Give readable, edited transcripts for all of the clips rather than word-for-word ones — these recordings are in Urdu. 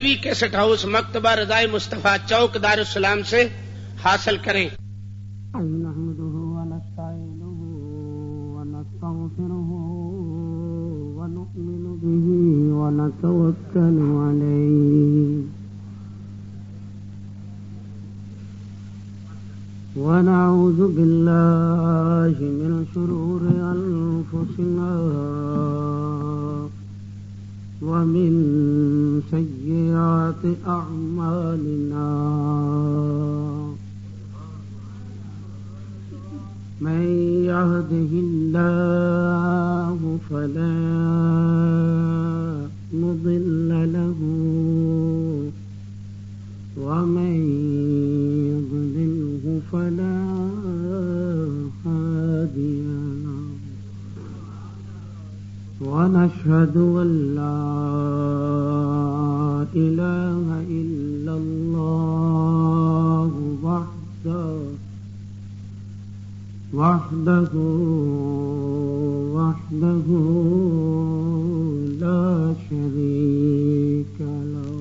کیسٹ ہاؤس مکتبہ رضائے مصطفیٰ چوک دارالسلام سے حاصل کریں۔ نحمده ونستعينه ونستغفره ونؤمن به ونتوكل عليه ونعوذ بالله من شرور أنفسنا ومن سيئات أعمالنا من يهده الله فلا مضل له ومن يضلله فلا هادي له ونشهد أن لا إله إلا الله وحده لا شريك له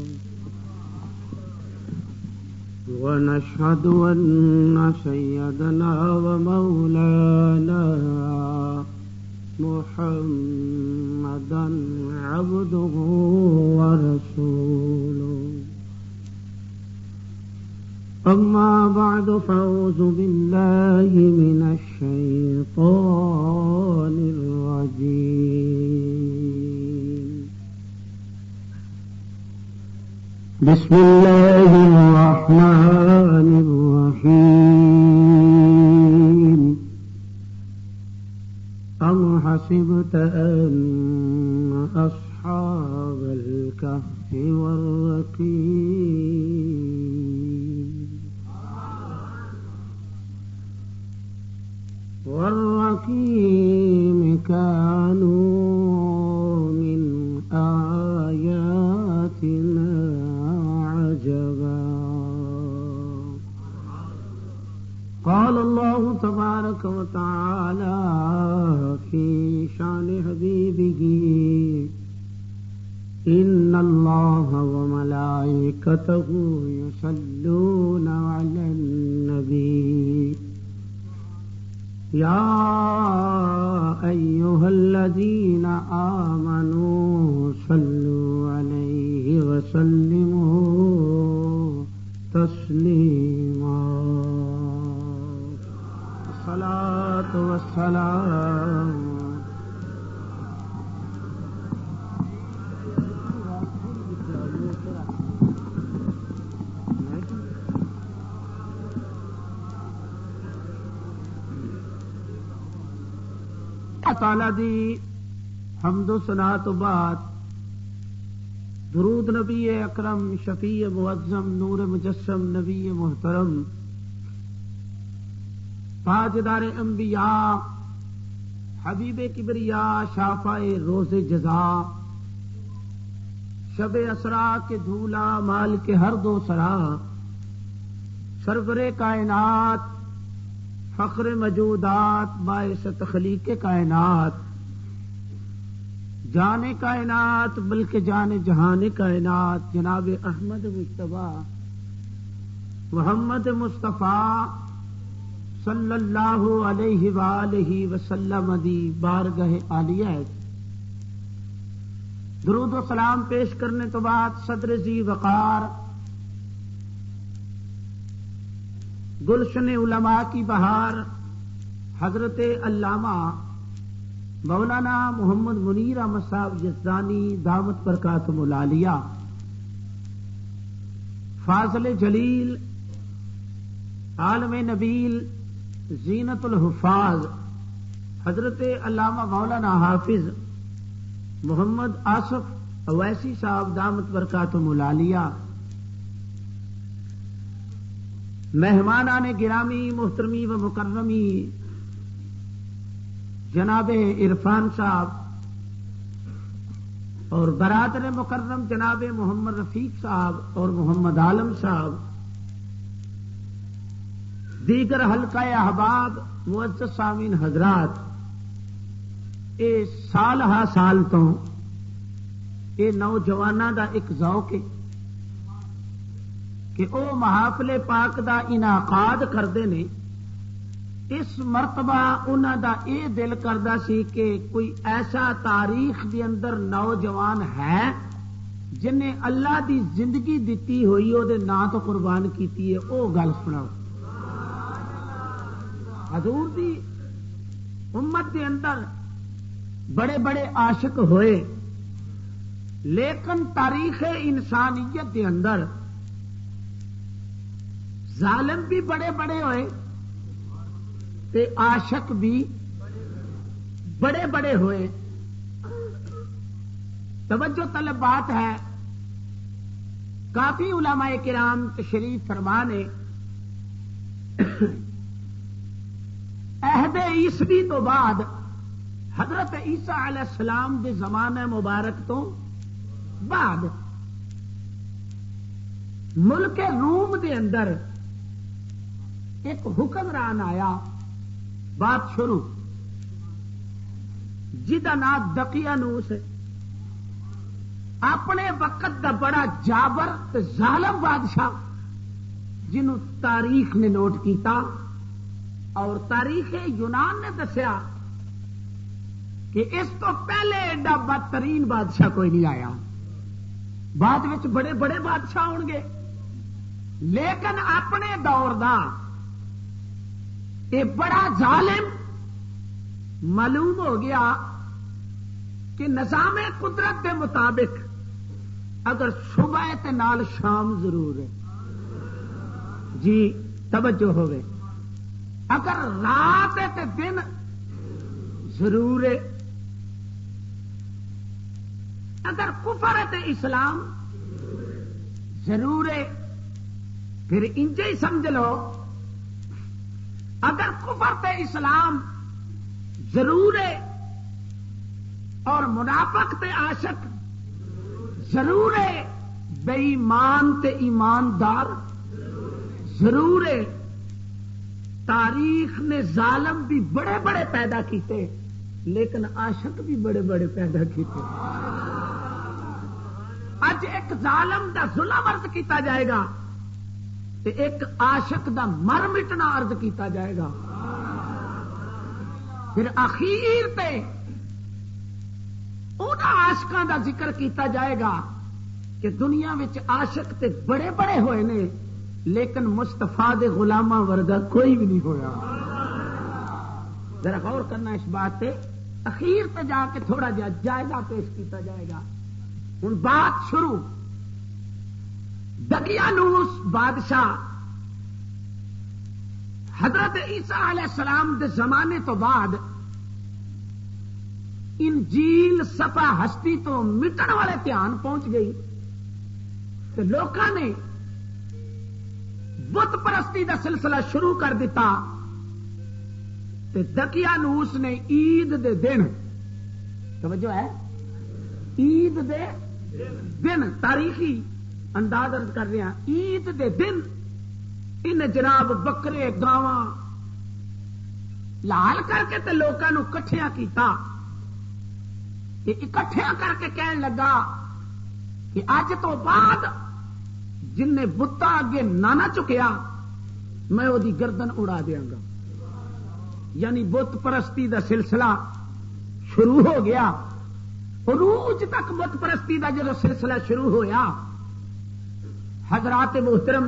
ونشهد أن سيدنا ومولانا محمدا عبده ورسوله أما بعد فأعوذ بالله من الشيطان الرجيم بسم الله الرحمن الرحيم أم حسبت أن أصحاب الكهف والرقيم كانوا من آياتنا عجبا قال الله تبارك وتعالى في شان حبيبه إن الله وملائكته يصلون على النبي يا أيها الذين آمنوا صلوا عليه وسلموا تسليما الصلاة والسلام تعالی دی حمد و ثنا تو بعد درود نبی اکرم شفیع معظم نور مجسم نبی محترم تاجدار انبیاء حبیب کبریا شافع روز جزا شب اسرا کے دھولا مال کے ہر دو سرا سرور کائنات فخر موجودات باعث تخلیق کائنات جان کائنات بلکہ جان جہان کائنات جناب احمد مجتبیٰ محمد مصطفیٰ صلی اللہ علیہ وآلہ وسلم دی بارگاہ عالیہ درود و سلام پیش کرنے تو بعد صدر ذی وقار گلشن علماء کی بہار حضرت علامہ مولانا محمد منیر احمد صاحب یزدانی دامت برکاتہم العالیہ فاضل جلیل عالم نبیل زینت الحفاظ حضرت علامہ مولانا حافظ محمد آصف اویسی صاحب دامت برکاتہم العالیہ مہمانان گرامی محترمی و مکرمی جناب عرفان صاحب اور برادر مکرم جناب محمد رفیق صاحب اور محمد عالم صاحب دیگر حلقہ احباب معزز سامعین حضرات اے سال ہا سال تو یہ نوجوانوں کا ایک ذوق ہے کہ وہ محافل پاک دا انعقاد کرتے ہیں، اس مرتبہ انہوں دا یہ دل کرتا سی کہ کوئی ایسا تاریخ دے اندر نوجوان ہے جنہیں اللہ دی زندگی دیتی ہوئی وہ نام تو قربان کیتی ہے، وہ گل سناؤ۔ حضور دی امت دے اندر بڑے بڑے عاشق ہوئے، لیکن تاریخ انسانیت دے اندر ظالم بھی بڑے بڑے ہوئے تے عاشق بھی بڑے بڑے ہوئے۔ توجہ طلب بات ہے، کافی علماء کرام تشریف فرما نے عہد عیسوی تو بعد حضرت عیسیٰ علیہ السلام دے زمانہ مبارک تو بعد ملک روم دے اندر ایک حکمران آیا، بات شروع، جہاں نام دقیانوس ہے، اپنے وقت دا بڑا جابر تے ظالم بادشاہ جنہوں تاریخ نے نوٹ کیتا اور تاریخ یونان نے دسیا کہ اس تو پہلے ایڈا بدترین بادشاہ کوئی نہیں آیا، بعد میں بڑے بڑے بادشاہ ہون گے، لیکن اپنے دور دا یہ بڑا ظالم معلوم ہو گیا کہ نظام قدرت کے مطابق اگر صبح تے نال شام ضرور ہے، جی توجہ ہوئے، اگر رات تے دن ضرور ہے، اگر کفر تے اسلام ضرور ہے، پھر انجے ہی سمجھ لو اگر کفر تے اسلام ضرور ہے اور منافق تے عاشق ضرور ہے، بے ایمان تے ایماندار ضرور ہے، تاریخ نے ظالم بھی بڑے بڑے پیدا کیتے لیکن عاشق بھی بڑے بڑے پیدا کیتے۔ اج ایک ظالم دا ظلم عرض کیتا جائے گا تے ایک عاشق دا مر مٹنا عرض کیتا جائے گا، پھر اخیر تے انہاں عاشقاں دا ذکر کیتا جائے گا کہ دنیا وچ عاشق تے بڑے بڑے ہوئے نے لیکن مصطفیٰ دے غلاماں ورگا کوئی بھی نہیں ہویا۔ ذرا غور کرنا اس بات پہ، اخیر تے جا کے تھوڑا جا جائزہ پیش کیتا جائے گا۔ ہن بات شروع، دقیانوس بادشاہ حضرت عیسیٰ علیہ السلام دے زمانے تو بعد انجیل صفا ہستی تو مٹن والے دھیان پہنچ گئی تو لوکاں نے بت پرستی دا سلسلہ شروع کر دیتا تے دقیانوس نے عید دے دن، توجہ ہے، عید دے دن تاریخی انداز عرض کر رہے ہیں، عید دے دن ان جناب بکرے گاواں لال کر کے تے لوکاں نو کٹھیاں کیتا، تے اکٹھیاں کر کے کہن لگا کہ اج تو بعد جن نے بتا اگے نہ چکیا میں وہ دی گردن اڑا دیاں گا، یعنی بت پرستی دا سلسلہ شروع ہو گیا۔ عروج تک بت پرستی دا جدو سلسلہ شروع ہویا، حضرات محترم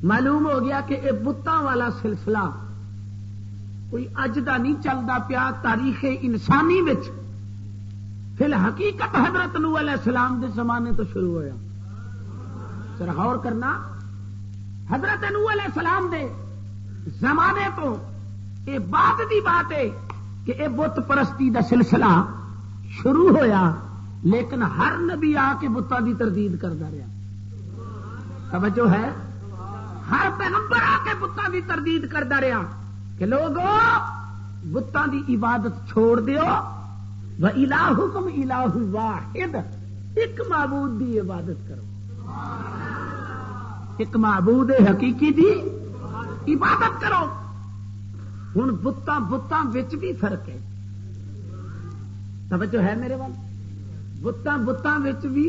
معلوم ہو گیا کہ یہ بتاں والا سلسلہ کوئی اج دا نہیں چلتا پیا، تاریخ انسانی وچ فی الحقیقت حضرت نوح علیہ السلام دے زمانے تو شروع ہویا۔ ذرا غور کرنا، حضرت نوح علیہ السلام دے زمانے تو یہ بعد دی بات ہے کہ یہ بت پرستی دا سلسلہ شروع ہویا، لیکن ہر نبی آ کے بتاں دی تردید کرتا رہا، توجہ ہے، ہر پیغمبر آ کے بتاں دی تردید کرتا رہا کہ لوگو بتاں دی عبادت چھوڑ دیو، وَإِلَٰهُكُمْ إِلَٰهٌ وَاحِدٌ، ایک معبود دی عبادت کرو، ایک معبود حقیقی دی عبادت کرو۔ ہن بتاں وچ بھی فرق ہے، توجہ ہے میرے وال، بتاں وچ بھی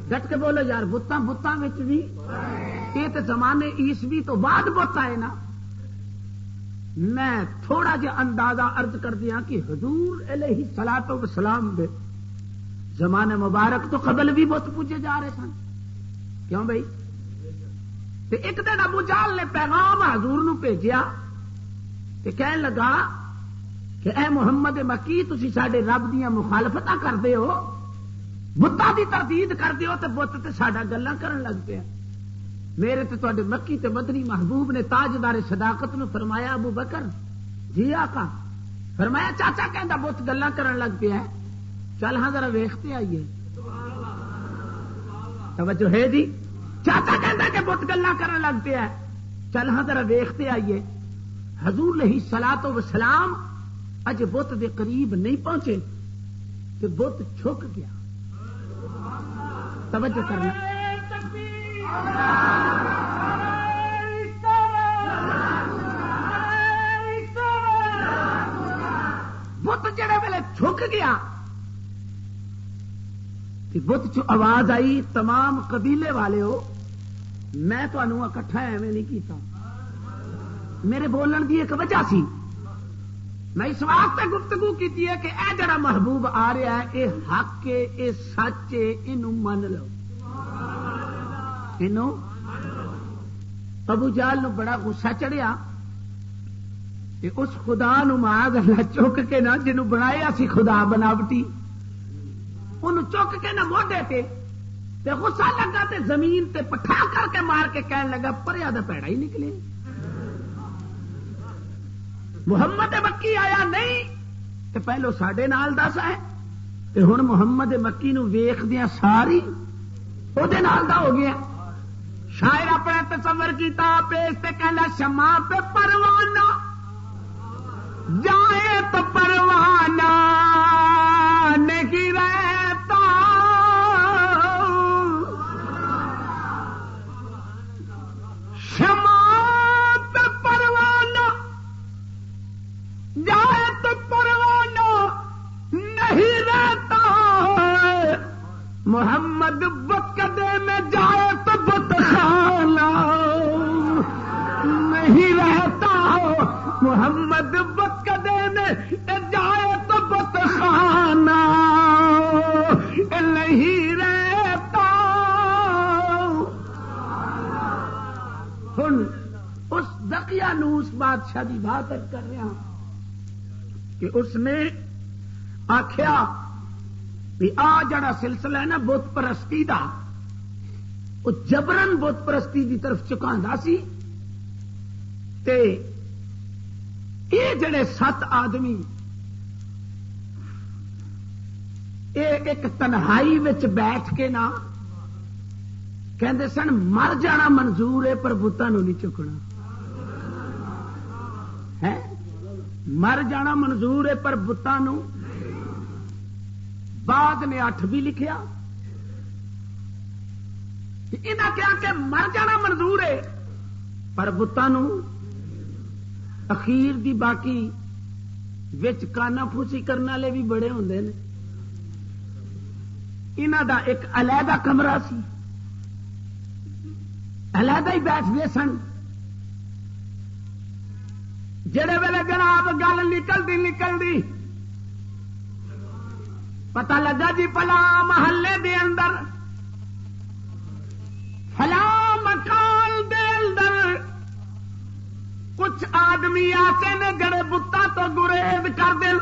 ڈٹ کے بولو یار، بتاں بھی یہ تو زمانے عیسوی تو بعد بت آئے نا. میں تھوڑا جا اندازہ عرض کر دیا کہ حضور علیہ الصلوۃ والسلام دے زمانے مبارک تو قبل بھی بت پوجے جا رہے سن. کیوں بھائی؟ ایک دن ابو جہل نے پیغام حضور نو بھیجیا تے کہنے لگا کہ اے محمد مکی، تسی ساڈے رب دیاں مخالفتاں کردے ہو، بتاں دی تردید کردے ہو تے بت تے ساڈا گلاں کرن لگ پیا. میرے تے تواڈے مکی تے مدنی محبوب نے تاجدار صداقت نو فرمایا ابو بکر جی آقا، فرمایا چاچا کہندا بت گلاں کرن لگ پیا ہے، چل ہاں ذرا ویکھتے آئیے. توجہ ہے جی؟ چاچا کہندا کہ بت گلاں کرن لگ پیا ہے، چل ہاں ذرا ویکھتے آئیے. حضور علیہ الصلوۃ والسلام اج بت دے قریب نہیں پہنچے کہ بت چھک گیا. توجہ کرنا. بت جڑے ویلے چھک گیا بت چ آواز آئی، تمام قبیلے والے ہو میں تمہیں اکٹھا ایویں نہیں کیتا، میرے بولن کی ایک وجہ سی. میں اس واسطے گفتگو کی ہے کہ اے جڑا محبوب آ رہا ہے اے حق ہے، اے سچ ہے، اینو من لو. ابو جہل نو بڑا غصہ چڑھیا کہ اس خدا نو معاذ اللہ چک کے نہ جنوں بنایا سی خدا بناوٹی، انہوں چک کے نہ موڈے تے غصہ لگا تے زمین تے پٹھا کر کے مار کے کہنے لگا پریا دا پیڑا ہی نکلے. محمد مکی آیا نہیں تے پہلو ساڈے نال دس ہے تے ہن محمد مکی نو ویکھدیاں ساری او دے نال دا ہو گیا. شاعر اپنا تصور کیتا پیش تے کہنا شمع پہ پروانہ جائے تو پروانہ نہیں رہتا، شمع پہ پروانہ جائے تو پروانہ نہیں رہتا، محمد بکدے میں جائے تو بت خانہ نہیں رہتا، محمد بکدے میں جائے تو بت خانہ نہیں رہتا. ہن اس دقیانوس بادشاہ کی بات کر رہا ہوں کہ اس نے آخیا بھی آ جڑا سلسلہ ہے نا بت پرستی دا، وہ جبرن بت پرستی دی طرف چکاندا سی. تے یہ جڑے 7 آدمی ایک تنہائی وچ بیٹھ کے نا کہندے سن مر جانا منظور ہے پر بتاں نوں نہیں چکنا ہے، مر جانا منظور ہے پر بتاں نوں. بعد نے 8 بھی لکھیا، انہاں کہا کہ مر جانا منظور ہے پر بتاں نوں. اخیر دی باقی وچ کانا پھوسی کرنے والے بھی بڑے ہوندے نے. انہاں دا ایک علیحدہ کمرہ سی، علیحدہ ہی بیٹھتے سن. جڑے ویلے جناب گل نکلدی پتہ لگا جی فلاں محلے دے اندر فلاں مکان دے اندر کچھ آدمی آتے نے جڑے بتاں تو گریز کر دیں.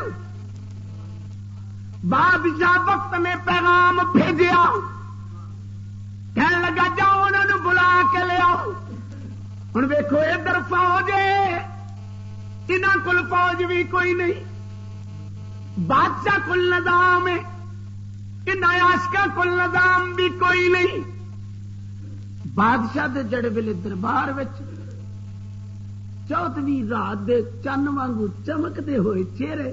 بادشاہ وقت نے پیغام بھیجیا، کہنے لگا جاؤ انہوں نے بلا کے لیا. ہوں ویکھو ادھر فوج ہے، انہاں کول فوج بھی کوئی نہیں، بادشاہ کول نظام ہے، انہاں عاشقاں کول نظام بھی کوئی نہیں. بادشاہ دے جڑے ویلے دربار وچ 14ویں رات دے چن وانگو چمکتے ہوئے چہرے،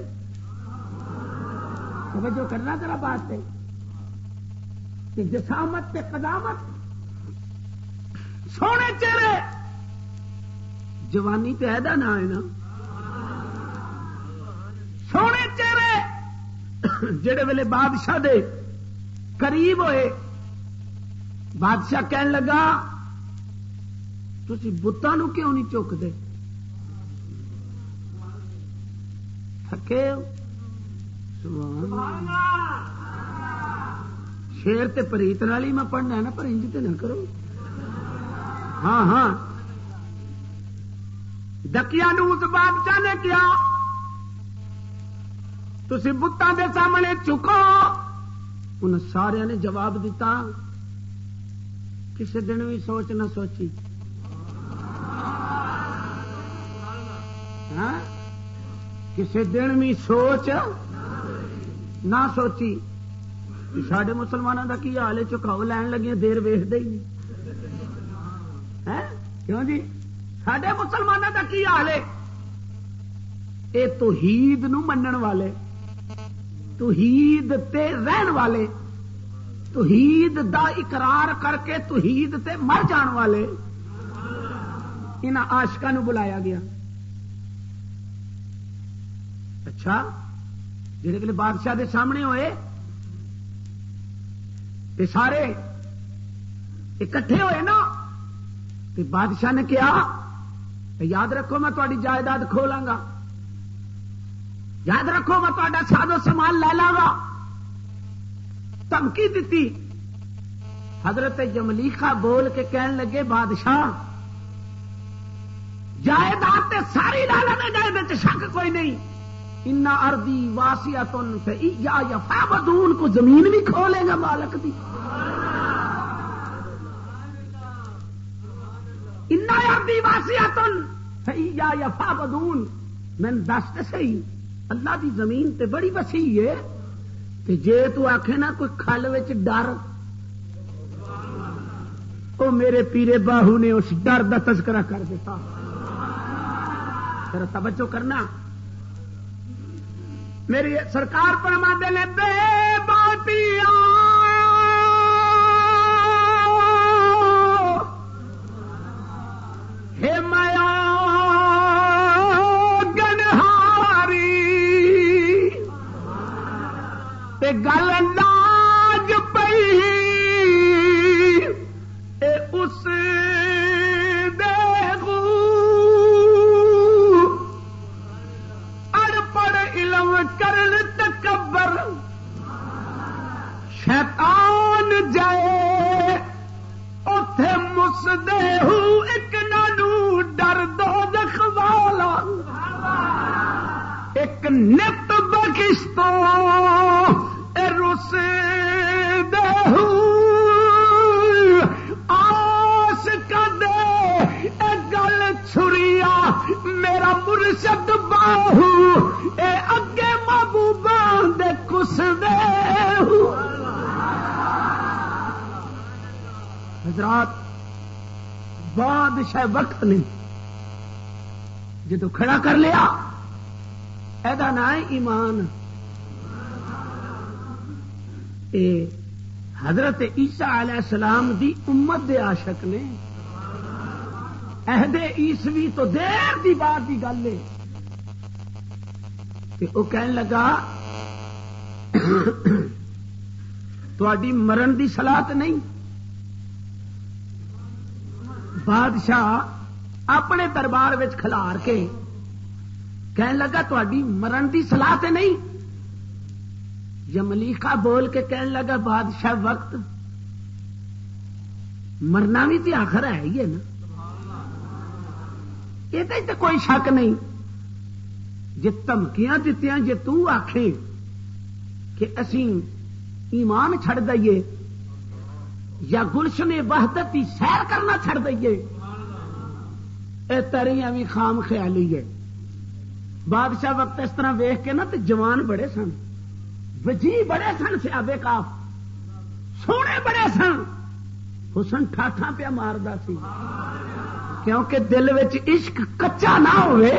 توجہ کرنا ذرا بات ہے کہ جسامت تے قدامت، سونے چہرے، جوانی تے ایدا نہ ہے نا، سونے چہرے جڑے ویلے بادشاہ دے قریب ہوئے بادشاہ کہنے لگا تسی بتاں نو کیوں نہیں چکتے؟ تھکے شیر تے پریت والی میں پڑھنا ہے نا، پر انج تے نہ کرو. ہاں ہاں ڈکیا نو اس بادشاہ نے کیا تسی بتاں دے سامنے چکو. ان سارے نے جواب دیتا کسی دن بھی سوچ نہ سوچی. ہاں کسی دن بھی سوچ نہ سوچی. ساڈے مسلمانوں کا کی حال ہے؟ چکاؤ لین لگے دیر ویختے ہی نہیں. کیوں جی ساڈے مسلمانوں کا کی حال ہے؟ یہ توحید نو منن والے، توحید تے رہن والے، توحید دا اقرار کر کے توحید تے مر جان والے انہاں عاشقاں نو بلایا گیا. اچھا جہے ویلے بادشاہ دے سامنے ہوئے تے سارے اکٹھے ہوئے نا، تے بادشاہ نے کہا یاد رکھو میں تہاڈی جائیداد کھولاں گا، یاد رکھو میں تہاڈا ساز و سامان لے لاں گا. دھمکی دیتی. حضرت جملیخا بول کے کہنے لگے بادشاہ جائیداد تے ساری لا لے گا، شک کوئی نہیں. ان ارضی واسعۃ فإیایا فاعبدون کو زمین بھی کھولے گا مالک دی. ان ارضی واسعۃ فإیایا فاعبدون. میں دس تے صحیح اللہ دی زمین تے بڑی وسیع ہے، تے جے تو آکھے نا کوئی کھل وچ ڈر، او میرے پیرے باہو نے اس ڈر دا تذکرہ کر دیتا. ذرا توجہ کرنا. میری سرکار فرماندے نے بے باتیاں ہے میا گنہاری تے گل لاج پئی اے اس کرن تکبر شیطان جائے اوتھے مسدے ہو ایک نانو ڈر دوزخ والا ایک نت بخشتو اے رس دے ہو آس کدے اے گل چھریا میرا مرشد باہو اے اگے محبوبان دے کس دے. حضرات بادشاہ وقت نے جدو کھڑا کر لیا ایدا نہ ہے ایمان. اے حضرت عیسیٰ علیہ السلام دی امت دے عاشق نے. عہد عیسوی تو دیر دی بات دی گل ہے. وہ کہنے لگا تھوڑی مرن دی صلاح نہیں. بادشاہ اپنے دربار وچ کھلار کے کہنے لگا تھوڑی مرن دی صلاح نہیں. جملیخا بول کے کہنے لگا بادشاہ وقت مرنا بھی تو آخر ہے ہی ہے نا، یہ تو کوئی شک نہیں. جی دھمکیاں دیتیاں جی تو آکھیں کہ اسی ایمان چھڑ دئیے یا گلشن وحدت کی سیر کرنا چھڑ دئیے، اے تریاں بھی خام خیالی ہے. بادشاہ وقت اس طرح ویخ کے نا تے جوان بڑے سن، وجی بڑے سن، صحابے کاف سونے بڑے سن. حسن ٹھاٹھاں پہ ماردا سی کیونکہ دل وچ عشق کچا نہ ہوئے،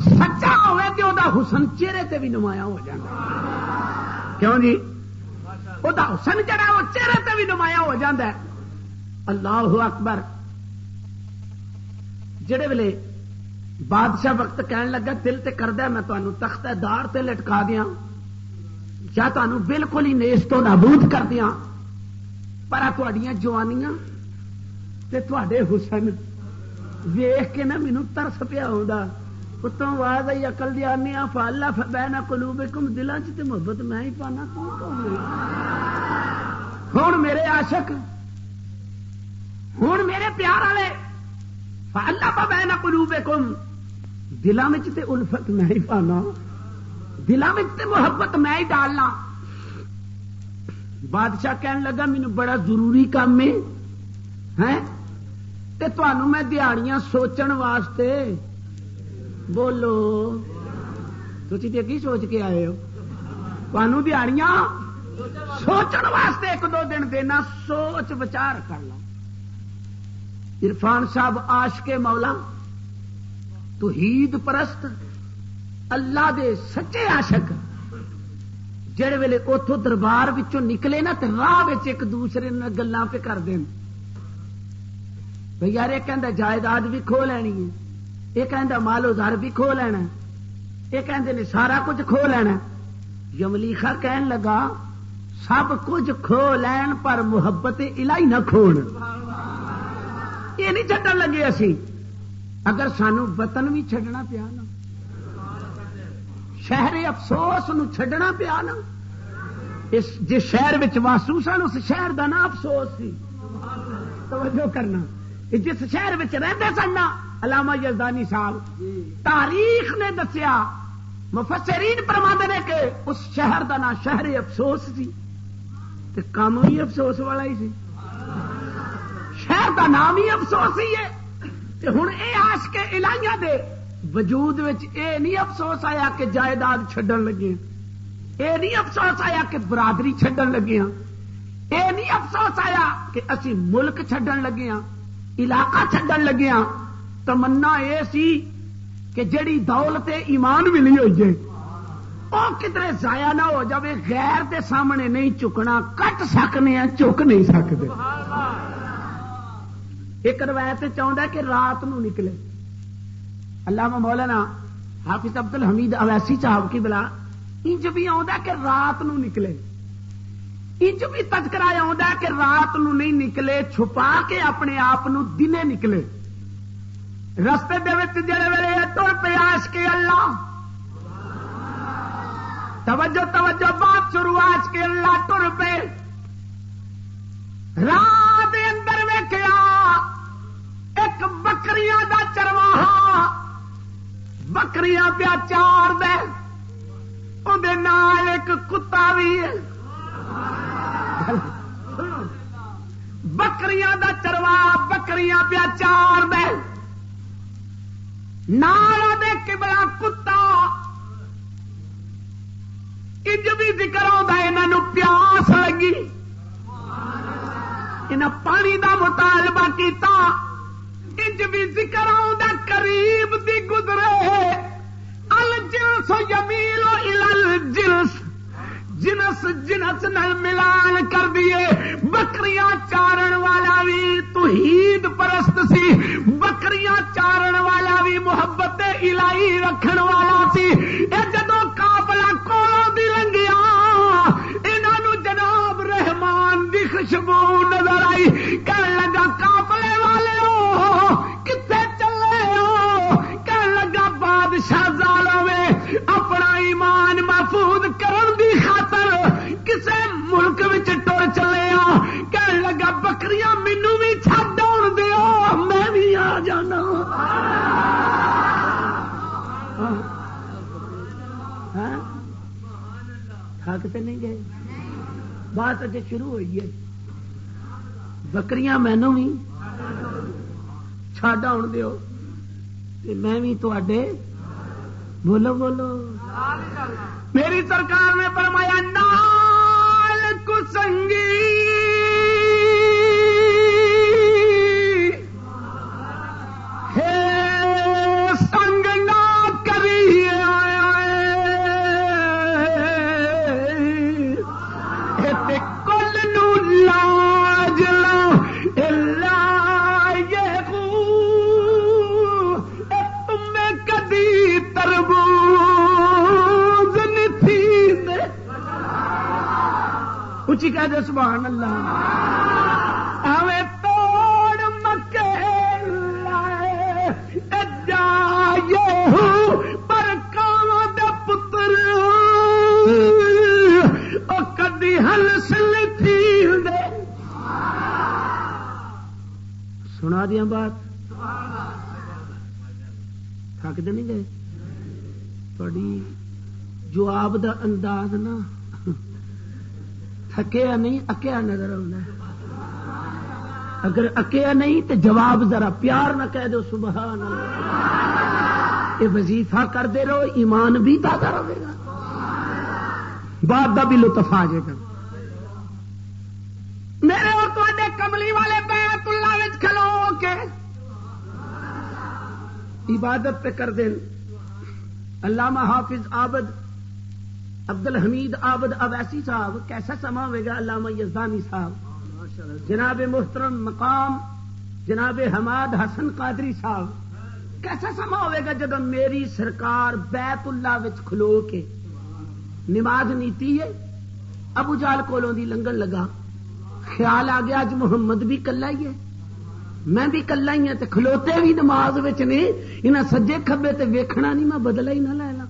سچا ہوئے تو وہ حسن چہرے تے بھی نمایاں ہو جاتا. کیوں جی وہ حسن جڑا وہ چہرے تے بھی نمایاں ہو جاتا ہے. اللہ اکبر. جڑے ویلے بادشاہ وقت کہن لگا دل تے کردہ میں تمہیں تختہ دار تے لٹکا دیاں یا تمہیں بالکل ہی نیست و نابود کر دیاں. پر تھوڑیاں جوانیاں تے تھوڑے حسن ویخ کے نا مینوں ترس پیا آوندا اتوں آواز آئی عقل دی آنے فاللہ بین قلوبکم دلاں چ تے محبت میں ہی پانا ہن میرے عاشق ہن میرے پیار والے فاللہ بین قلوبکم دلاں وچ تے الفت میں ہی پانا دلاں وچ تے محبت میں ہی ڈالنا بادشاہ کہن لگا مینوں بڑا ضروری کام ہے تے تانوں میں دیہڑیاں سوچن واسطے بولو تھی کی سوچ کے آئے ہو تانوں دیہڑیاں سوچن واسطے ایک دو دن دینا سوچ بچار کر لو عرفان صاحب عاشق مولا توحید پرست اللہ دے سچے عاشق جڑے ویلے اتوں دربار وچوں نکلے نا تے راہ وچ ایک دوسرے نال گلاں پہ کر دین بھئی یار یہ کہندا جائیداد بھی کھو لینی ہے یہ کہندا مال و زر بھی کھو لینا یہ کہندے نے سارا کچھ کھو لینا یملیخا کہن لگا سب کچھ کھو لین پر محبت الہی نہ کھون یہ نہیں چھڈن لگے اسی اگر سانو وطن بھی چھڈنا پیا نا شہر افسوس نو چھڈنا پیا نا جس شہر وچ واسو سن اس شہر دا نا افسوس سی توجہ کرنا جس شہر وچ رہندے سن نا علامہ یزدانی صاحب تاریخ نے دسیا مفسرین فرماندے نے کہ اس شہر دا نا شہر افسوس سی تے کام بھی افسوس والا ہی سی شہر دا نام ہی افسوس ہی ہے تے ہن اے عاشق الہیاں دے وجود وچ اے نہیں افسوس آیا کہ جائیداد چھڈن لگے اے نہیں افسوس آیا کہ برادری چھڈن لگے اے نہیں افسوس آیا کہ اسی ملک چھڈن لگے علاقہ چھڈن لگے تمنا اے سی کہ جڑی دولت ایمان ملی ہوئی ہے وہ کتنے ضائع نہ ہو جائے غیر دے سامنے نہیں چکنا کٹ سکنے ہیں چک نہیں سکتے ایک روایت چاہتا ہے کہ رات نو نکلے علامہ مولانا حافظ عبد الحمید اویسی صاحب کی بلا انج بھی آتا کہ رات نو نکلے انج بھی تذکرہ آتا کہ رات نو نہیں نکلے چھپا کے اپنے آپ دنے نکلے رستے دے وچ جڑے ویلے تر پے عاشق اللہ توجہ توجہ بات شروع عاشق اللہ تر پے رات دے اندر ویکھیا ایک بکریاں دا چرواہا بکریاں پیا چار دے اودے نال ایک کتا بھی ہے بکریاں دا چرواہا بکریاں پیا چار دے نال دے قبلہ کتا انج بھی ذکر آتا انہوں پیاس لگی انہیں پانی دا مطالبہ کیتا انج بھی ذکر آتا قریب دی گزرے الجنس یمیل الی الجنس جنس جنس نال ملان کر دیے بکریاں چارن والا بھی توحید پرست سی بکریاں چارن والا بھی محبت الہی رکھن والا سی اے جدوں قافلہ کولوں دی لنگیا انہاں جناب رحمان دی خوشبو نظر آئی کہن لگا قافلے والے ہو کتے چلے ہو کہن لگا بادشاہ ظالم اپنا ایمان محفوظ کرن دی خاطر کسے ملک وچ ٹر چلے کہن لگا بکریاں مینوں بھی چھڈ آن دیو میں بھی آ جانا تھک تے نہیں گئے بات اجے شروع ہوئی ہے بکریاں مینوں بھی چھڈ آن دیو تے میں بھی تواڈے بولو بولو میری سرکار نے فرمایا نال کسنگی ہے سنگ نہ کریے کل نو لاج لو اللہ یہ تمہیں کدی تربوز نہیں تھی اچھی کہہ دے سبحان اللہ بھاوے توڑ مکے لائے جائے پر کام دے پتر او کدی ہلسل تھیل دے. سنا دیا بات تھک دے نہیں گئے تھوڑی جواب دا انداز نا تھکیا نہیں اکیا نظر آتا. اگر اکیا نہیں تو جواب ذرا پیار نہ کہہ دو سبحان اللہ. یہ وظیفہ کرتے رہو ایمان بھی تازہ رہے گا بعد کا بھی لطف آ جائے گا. میرے اور تے کملی والے بیت اللہ وچ کھلو کے عبادت پہ کر دیں. علامہ حافظ عابد عبد الحمید عابد اویسی صاحب کیسا سما ہوئے گا. علامہ یزدانی صاحب جناب محترم مقام جناب حماد حسن قادری صاحب کیسا سما ہوئے گا جب میری سرکار بیت اللہ وچ کھلو کے نماز نیتی ہے. ابو جال کولوں دی لنگن لگا خیال آ گیا اج محمد بھی کلا ہی ہے میں بھی کلا ہی ہوں تے کھلوتے بھی نماز وچ نے انہاں سجے کھبے تے ویکھنا نہیں میں بدلا ہی نہ لے لا.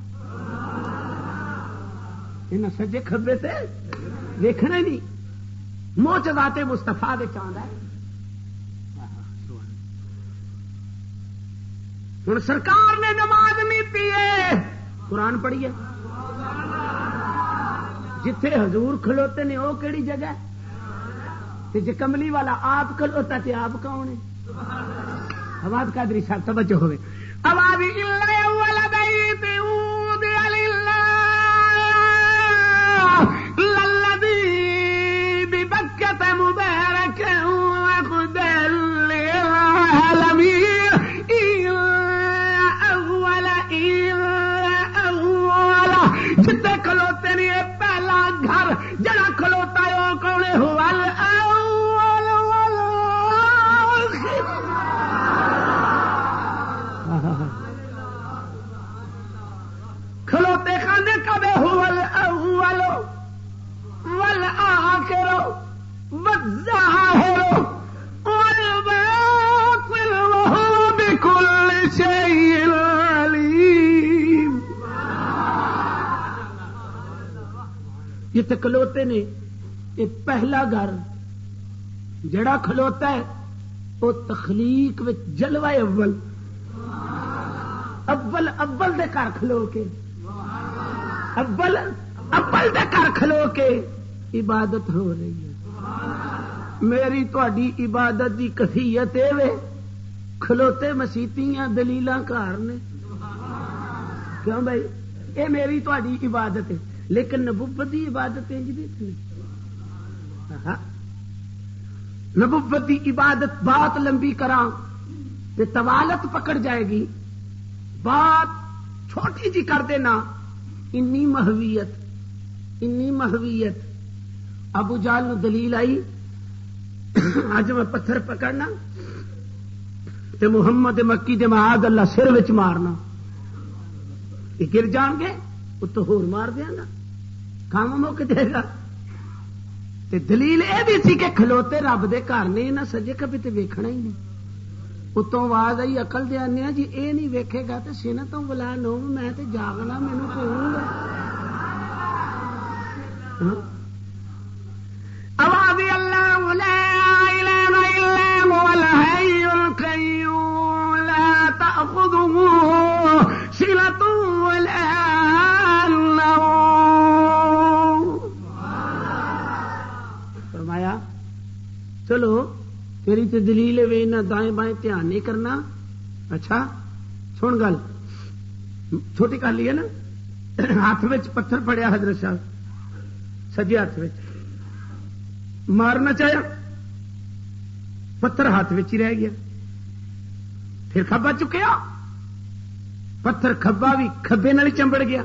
انہاں سجے کھبے تے ویکھنا ہی نہیں. معجزات مصطفیٰ دے چاند ہے. ہن سرکار نے نماز نہیں پی ہے قرآن پڑھی ہے. جتھے حضور کھلوتے نے وہ کیڑی جگہ جی کملی والا آپ کھلوتا تے آپ کون ہے. آواز قادری صاحب توجہ ہوئے. آواز جتنے کھلوتے نہیں پہلا گھر جڑا کھلوتا ہے وہ کون ہے. کھلوتے خانے کبھی الاول والآخر والظاہر والباطن وهو بكل شيء عليم. یہ تو کھلوتے نے یہ پہلا گھر جڑا کھلوتا ہے وہ تخلیق وچ جلوہ اول دے گھر کھلو کے اول دے گھر کھلو کے عبادت ہو رہی ہے. میری تہاڈی عبادت دی کیفیت اے وے کھلوتے مسیتیاں دلیلاں گھر نے کیوں بھائی اے میری تہاڈی عبادت ہے لیکن نبوت دی عبادت انج دی نہیں. نبوت دی عبادت بات لمبی کراں تے طوالت پکڑ جائے گی. بات چھوٹی جی کر دینا انی محویت. ابو جال نو دلیل آئی اج میں پتھر پکڑنا تے محمد مکی دے معاذ اللہ سر وچ مارنا یہ گر جان گے تو ہور مار دیا گا کام موقع دے گا. تے دلیل اے بھی سی کہ کھلوتے رب دے گھر نے نہ سجے کبھی تے ویکھنا ہی نہیں. اتوں آواز آئی اقل دے آنے جی اے نہیں ویکھے گا تے سینہ تو بلا نو میں تے جاگنا مینوں کون گا. آواز اللہ لا الہ الا هو الحي القيوم لا تأخذه سنة ولا نوم. فرمایا چلو تیری تو دلیل ہے نہ دائیں بائیں دھیان نہیں کرنا. اچھا سن گل چھوٹی کر لی ہے نا. ہاتھ میں پتھر پڑیا حضرت صاحب سجے ہاتھ میں مارنا چاہیا پتھر ہاتھ میں ہی رہ گیا. پھر کھبا چکیا پتھر کھبا بھی کھبے نال چمبڑ گیا.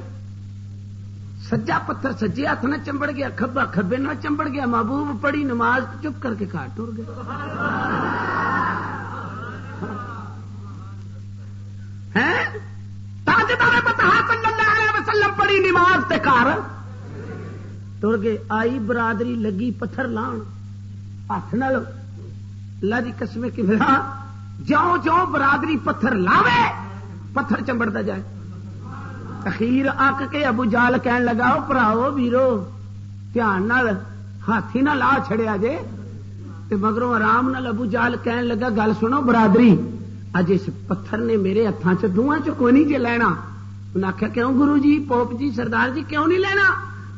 سجا پتھر سجے ہاتھ نہ چمبڑ گیا کھبا کھبے نہ چمبڑ گیا. محبوب پڑھی نماز چپ کر کے کھا ٹر گیا. تاجدار بطحا صلی اللہ علیہ وسلم پڑھی نماز تے کار ٹر گئے. آئی برادری لگی پتھر لان ہاتھ نال اللہ کی قسم کبلا جوں جوں برادری پتھر لاوے پتھر چمبڑتا جائے. اخیر اک کے ابو جال کہن لگا او پراؤ ویرو دھیان نال ہاتھی نہ لا چھڑیا جے. تے مگروں آرام نال ابو جال کہن لگا گل سنو برادری اج اس پتھر نے میرے ہاتھاں چ دوواں چ کوئی نہیں جے لینا. انہیں آخیا کیوں گرو جی پوپ جی سردار جی کیوں نہیں لینا؟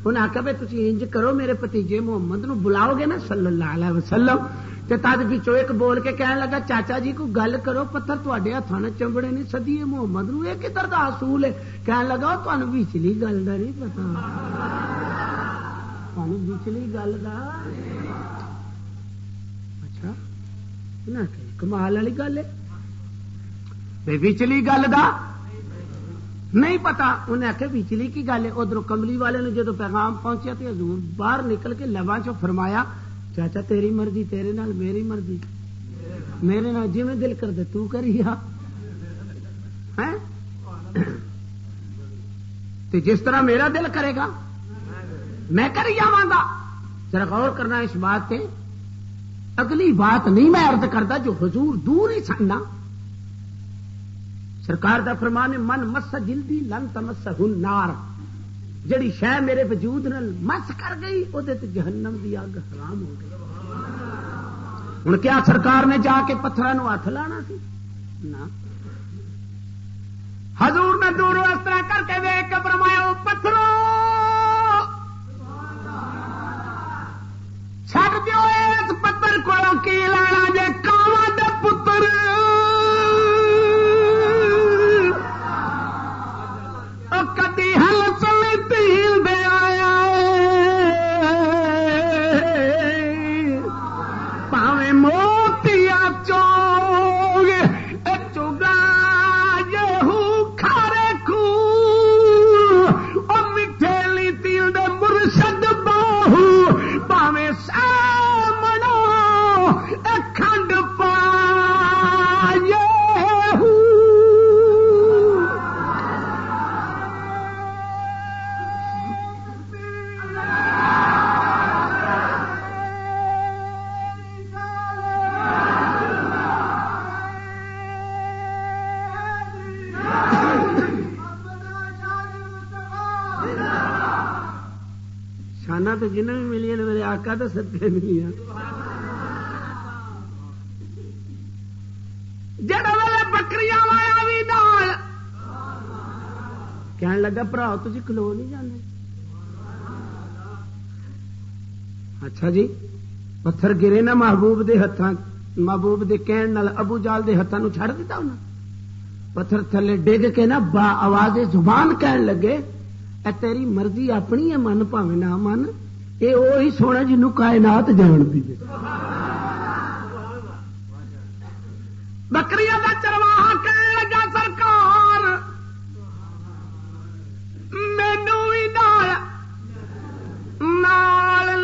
انہیں آخیا بھائی تھی انج کرو میرے بھتیجے محمد نو بلاؤ گے نا صلی اللہ علیہ وسلم تے تد پچھو ایک بول کے کہنے لگا چاچا جی کوئی گل کرو پتھر تے ہاتھوں نے چمبڑے نہیں سدیے محمد نو یہ کدھر دا اصول ہے؟ کہنے لگا تمہیں وچلی گل کا نہیں پتا تمہیں وچلی گل کا اچھا کمال والی گل ہے وچلی گل کا نہیں پتا. انہیں آخیا وچلی کی گل ہے. ادھر کملی والے نے جدو پیغام پہنچیا تو حضور باہر نکل کے لباں چوں فرمایا چاچا تیری مرضی تیرے نال میری مرضی میرے نال جی میں دل کر دے تو کری تے جس طرح میرا دل کرے گا میں کری جاواں گا. ذرا غور کرنا اس بات پہ. اگلی بات نہیں میں عرض کرتا جو حضور دور ہی سننا سرکار دا فرمان ہے من مس جلدی لن تمسہ النار. جڑی شے میرے وجود نال مس کر گئی او دے تے جہنم دی اگ حرام ہو گئی. ہن کیا سرکار نے جا کے پتھراں نو ہاتھ لانا سی؟ نہ حضور نے دور اس طرح کر کے دیکھ کے فرمایا او پتھرو چھڈ دیو اس پتھر کولوں کی لینا جے کاواں دے پتر کدی ہل چلے تیل دے آیا پاویں موتیا چوگ چوگا یہ کھارے کو میٹھے لی تیل دے مرشد باہو پاویں سامنا کھنڈ پا تو جنہیں بھی ملی میرے آقا تو صدقے ملی جڑا ویلے بکریاں والا بھی نال کہنے لگا برا تھی کھلو نہیں جانے. اچھا جی پتھر گرے نا محبوب دے ہاتھاں محبوب دے کہن نال ابو جال دے ہاتھاں نو چھڑ دیتا انہاں پتھر تھلے ڈگ کے نا با آواز زبان کہن لگے اے تیری مرضی اپنی ہے من پاویں نہ من اے وہی سونا جنوں کائنات جان دی. بکریاں دا چرواہا کہنے لگا سرکار مینوں وی نال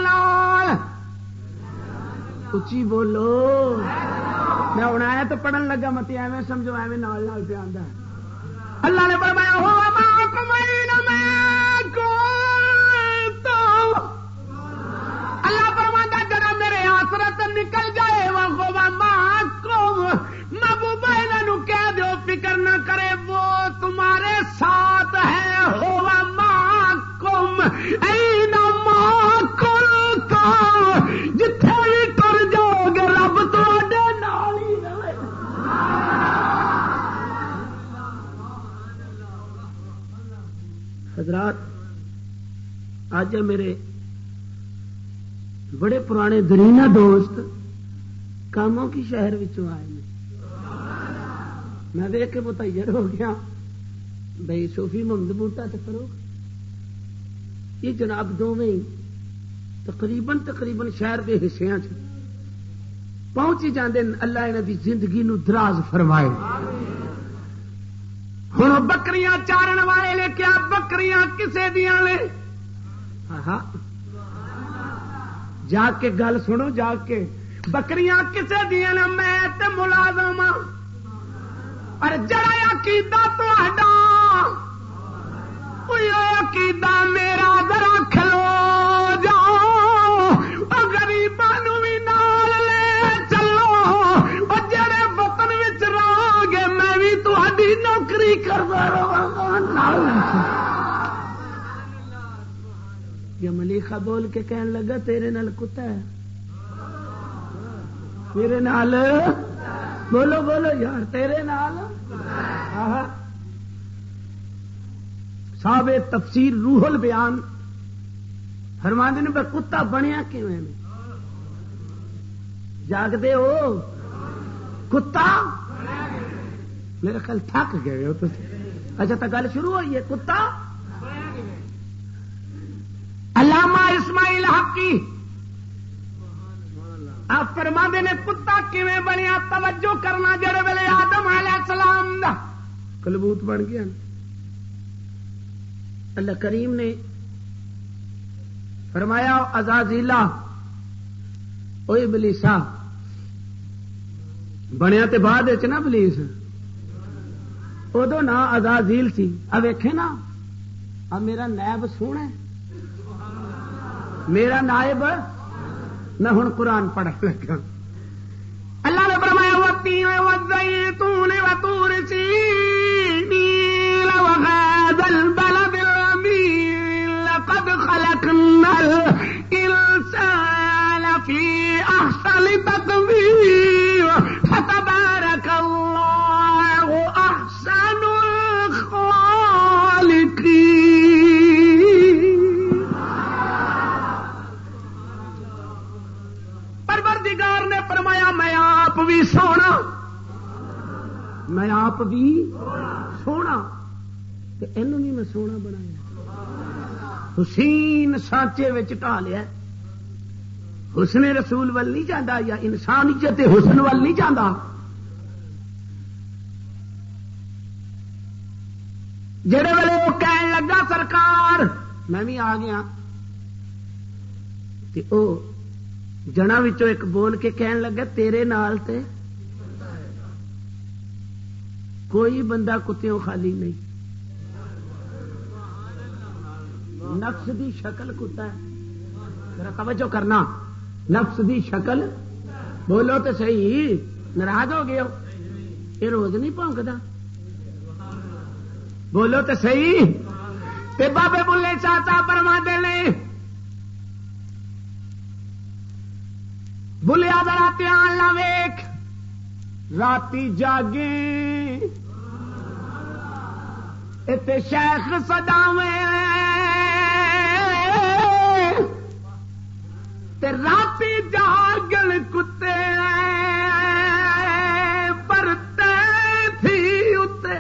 نال اچھی بولو. میں ہوں آیا تو پڑھن لگا مت ایویں سمجھو ایویں نال نال پہ آندا. اللہ نے فرمایا ہو اللہ فرماتا جڑا میرے آسرت نکل جائے وہ محبوبہ انہوں کہہ دو فکر نہ کرے وہ تمہارے ساتھ ہے ہوا معکم اینما کنتم جتھے بھی ٹر جاؤ گے رب تواڈے نال ہی رہے. حضرات آج میرے بڑے پرانے درینا دوست کاموں کی شہر وچوں آئے ہیں. میں دیکھ کے متحیر ہو گیا بھائی صوفی محمد بوٹا تے فاروق یہ جناب دونوں تقریباً شہر کے حصوں پہنچ ہی جاندے. اللہ انہاں دی زندگی نو دراز فرمائے. ہن بکریاں چارن والے نے کیا بکریاں کسے دیاں نے جاگ کے گل سنو جاگ کے بکریاں کسے دیاں نے میں تے ملازم اور جڑا عقیدہ تہاڈا اوہ عقیدہ میرا ذرا کھلو جاؤ او غریباں نوں وی نال لے چلو تقریر کرتا رہا. یا ملیخا بول کے کہنے لگا تیرے نال کتا ہے, تیرے نال بولو بولو یار تیرے نال. صاحب تفسیر روح البیان فرماندے نے بے کتا بنیا کیویں جاگدے ہو کتا میرے خیال تھک گئے ہو. اچھا تو گل شروع ہوئی ہے کتا. علامہ اسماعیل حقی آپ فرماندے نے کتا کیویں بنیا, توجہ کرنا جڑے ویلے آدم علیہ السلام دا کلبوت بن گیا اللہ کریم نے فرمایا عزازیلا او ابلیسا بنیا تے بعد وچ نا ابلیس ادو نا عزازیل سی. آ ویکھے نا آ میرا نائب سونا میرا نائب میں ہوں قرآن پڑھنے لگا. اللہ نے فرمایا والتین والزیتون وطور سینین وهذا البلد الامین لقد خلقنا الانسان فی احسن تقویم فتبارک اللہ احسن الخالقین. پروردگار نے فرمایا میں آپ بھی سونا, میں آپ بھی سونا تے اینو نہیں میں سونا بنایا. حسین سانچے وچ ٹا لیا. حسن رسول ول نہیں جاندا یا انسانیت حسن ول نہیں جاندا. جڑے ویلے وہ کہن لگا سرکار میں بھی آ گیا تے او جنا وچوں ایک بول کے کہن لگا تیرے نال تے کوئی بندہ کتوں خالی نہیں. نفس دی شکل کتا ہے, ذرا توجہ کرنا, نفس دی شکل بولو تو صحیح. ناراض ہو گئے ہو یہ روز نہیں پونکتا, بولو تو صحیح. تے بابے بلے چاچا فرماندے نے بلیا ذرا دھیان لا ویکھ راتی جاگے اتے شیخ سداویں تے راتی جاگن کتے پرتے تھی اتے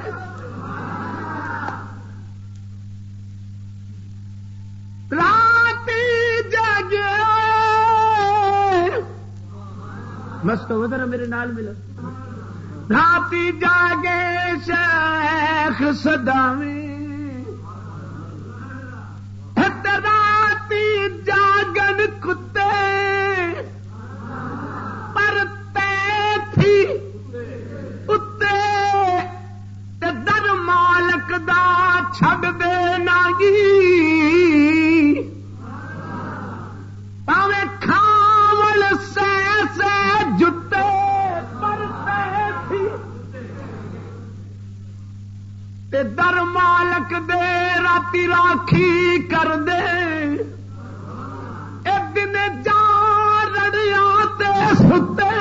راتی جاگے مست ہو ذرا میرے نال ملو. راتی جاگے شیخ سداویں راتی جاگن کتے پرتے تھی اتے در مالک دا چھڈ دینا گی پاویں کھاول سے جتے پرتے تھی تے در مالک دے راتی راکھی کر دے. ایک دن جا رڑیا تے ستے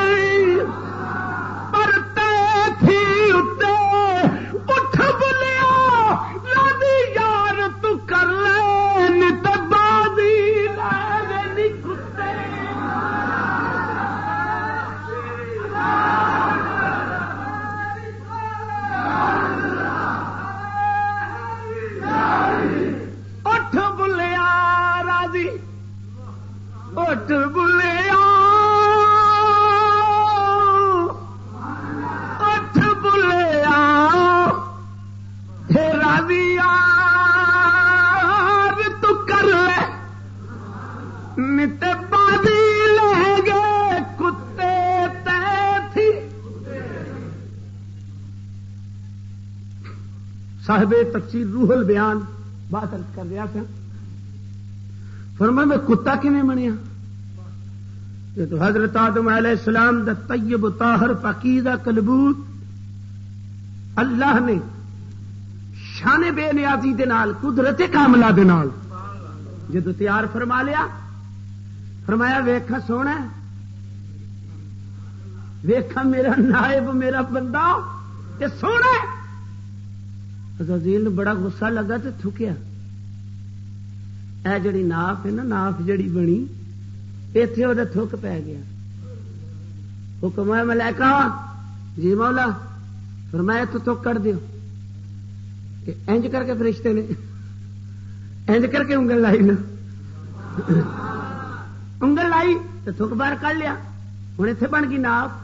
پرتے تھی اتے اٹھ بلیا لادی یار تو کر لے نت بازی لے نی کتے. اٹھ بلیا راضی اٹھ بلیا اٹھ بلیا ہے راضی یار تو کر لے نت بازی لے گے کتے تے تھی. صاحب تفسیر روح البیان بات کر رہا تھا فرمایا میں کتا کیویں بنیا. یہ تو حضرت آدم علیہ السلام دا طیب طاہر پاکیزہ کلبوت اللہ نے شان بے نیازی دے نال قدرت کاملہ دے نال جدو تیار فرما لیا فرمایا ویکھا سونا ویکھا میرا نائب میرا بندہ تے سونا عزازیل بڑا غصہ لگا تے تھکیا اے جڑی ناف ہے نا ناف جڑی بنی ایتھے وہ تھک پی گیا حکم ہے ملائکہ جی مولا فرمایا تو تھک کر دیو انج کر کے فرشتے نے انج کر کے انگل لائی نا انگل لائی تو تھک باہر کر لیا ہوں اتنے بن گئی ناف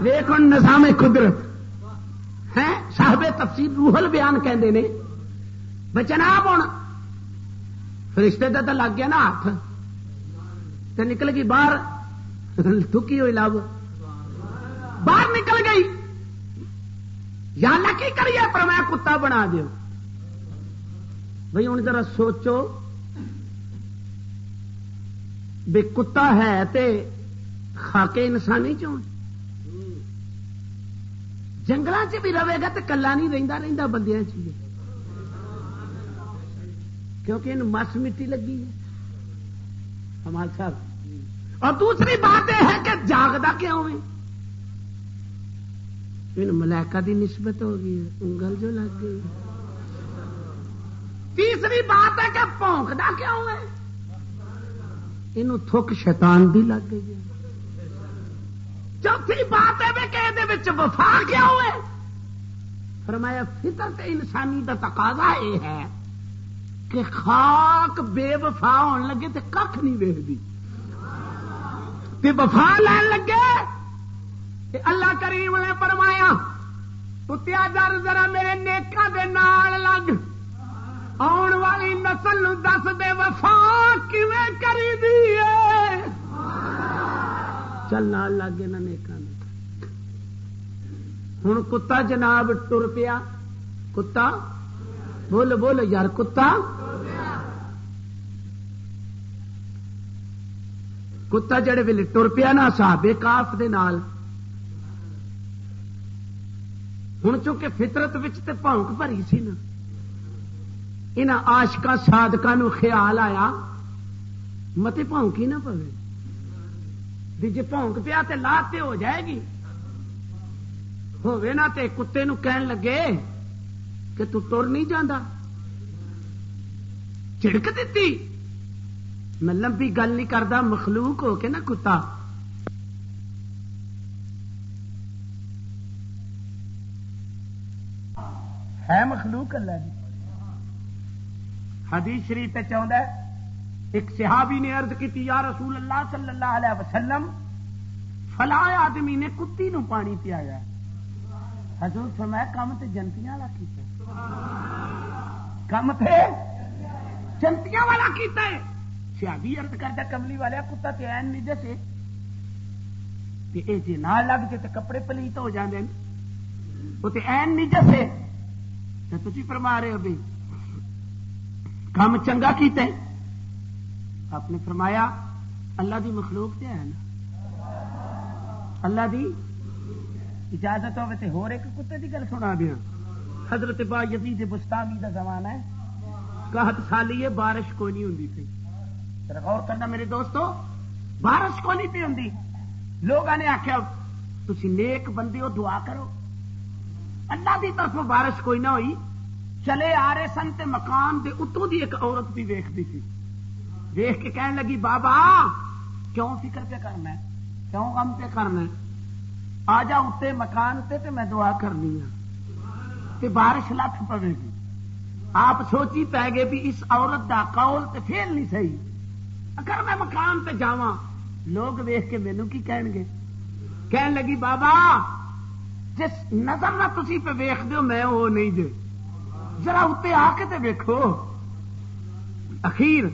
دیکھ ہوں نظام قدرت ہے صاحب تفسیر روح البیان کہندے نے بچناب ہوں فرشتے کا تو لگ گیا نا ہاتھ تو نکل گئی باہر تھکی ہوئی لب باہر نکل گئی یا اللہ کی کریے پر میں کتا بنا دیو بھائی ہوں ذرا سوچو بے کتا ہے تے خاکے انسانی چون جنگل چ بھی رہے گا تو کلا نہیں رہندا رہندا بندیاں چ کیونکہ ان مس مٹی لگی ہے ہمارے صاحب اور دوسری بات یہ ہے کہ جاگدا کیوں ہے ان ملائکہ دی نسبت ہو گئی ہے انگل جو لگ گئی تیسری بات ہے کہ پونکدا کیوں ہے انہوں تھک شیطان دی لگ گئی ہے چوتھی بات ہے کہ یہ وفا کیوں ہے فرمایا فطرت انسانی دا تقاضا یہ ہے کہ خاک بے وفا ہون لگے تے کھ نہیں ویکھدی تے وفا لین لگے تے اللہ کریم نے فرمایا کتیا در ذرا میرے نیکاں دے نال لگ آن والی نسل نو دس دے وفا کیویں کری دی ہے چل نال لگ گئے نا نیکاں دے ہن کتا جناب ٹر پیا کتا بول بول یار کتا کتا جڑے ویلے ٹر پیا نا صحابے کاف دے نال ہن چونکہ فطرت وچ تے بھونک بھری سی نا انہاں عاشقاں صادقاں نو خیال آیا متے بھونکی نہ پوے بھی جے بھونک پیا تے لاتے ہو جائے گی ہوے نا تے کتے نو کہن لگے کہ تو ٹر نہیں جانا چڑک دیتی میں لمبی گل نہیں کرتا مخلوق ہو کے نا کتا ہے مخلوق اللہ جی حدیث شریف تے چاہتا ہے ایک صحابی نے عرض کی یا رسول اللہ صلی اللہ علیہ وسلم فلاں آدمی نے کتی نو پانی پیا حضور فرمایا کم تے جنتیاں والا کیتا کم تے جنتیاں والا کیتا ہے صحابی عرض کرتا کملی والے کتا تے این نہیں دسے تے اے جے نہ لگ تے کپڑے پلیت ہو جاندے او تے این نہیں دسے تے تسی فرما رہے ہو بھی کام چنگا کیتا ہے آپ نے فرمایا اللہ دی مخلوق تے ہے نا اللہ دی اجازت ہوے تے ہور ایک کتے دی گل سنا دیا حضرت با یزید بستامی دا زمانہ ہے 61 سالی ہے بارش کوئی نہیں ہوندی تھی ذرا غور کرنا میرے دوستو بارش کوئی نہیں پی ہوندی لوگاں نے آکھیا تسی نیک بندے ہو دعا کرو اللہ دی طرفوں بارش کوئی نہ ہوئی چلے آ رہے سن تے مکان دے اتوں دی ایک عورت بھی ویکھدی سی ویکھ کے کہنے لگی بابا کیوں فکر پہ کرنا ہے کیوں غم پہ کرنا ہے آ جا اتنے مکان تے میں دعا کرنی ہوں تے بارش لکھ پوے گی آپ سوچی پی گئے بھی اس عورت دا قول تے فیل نہیں صحیح اگر میں مکان تے جاواں لوگ ویکھ کے مینوں کی کہن گے کہن لگی بابا جس نظر نہ تسی پہ ویکھ دیو میں وہ نہیں دے ذرا اتنے آ کے تے ویکھو اخیر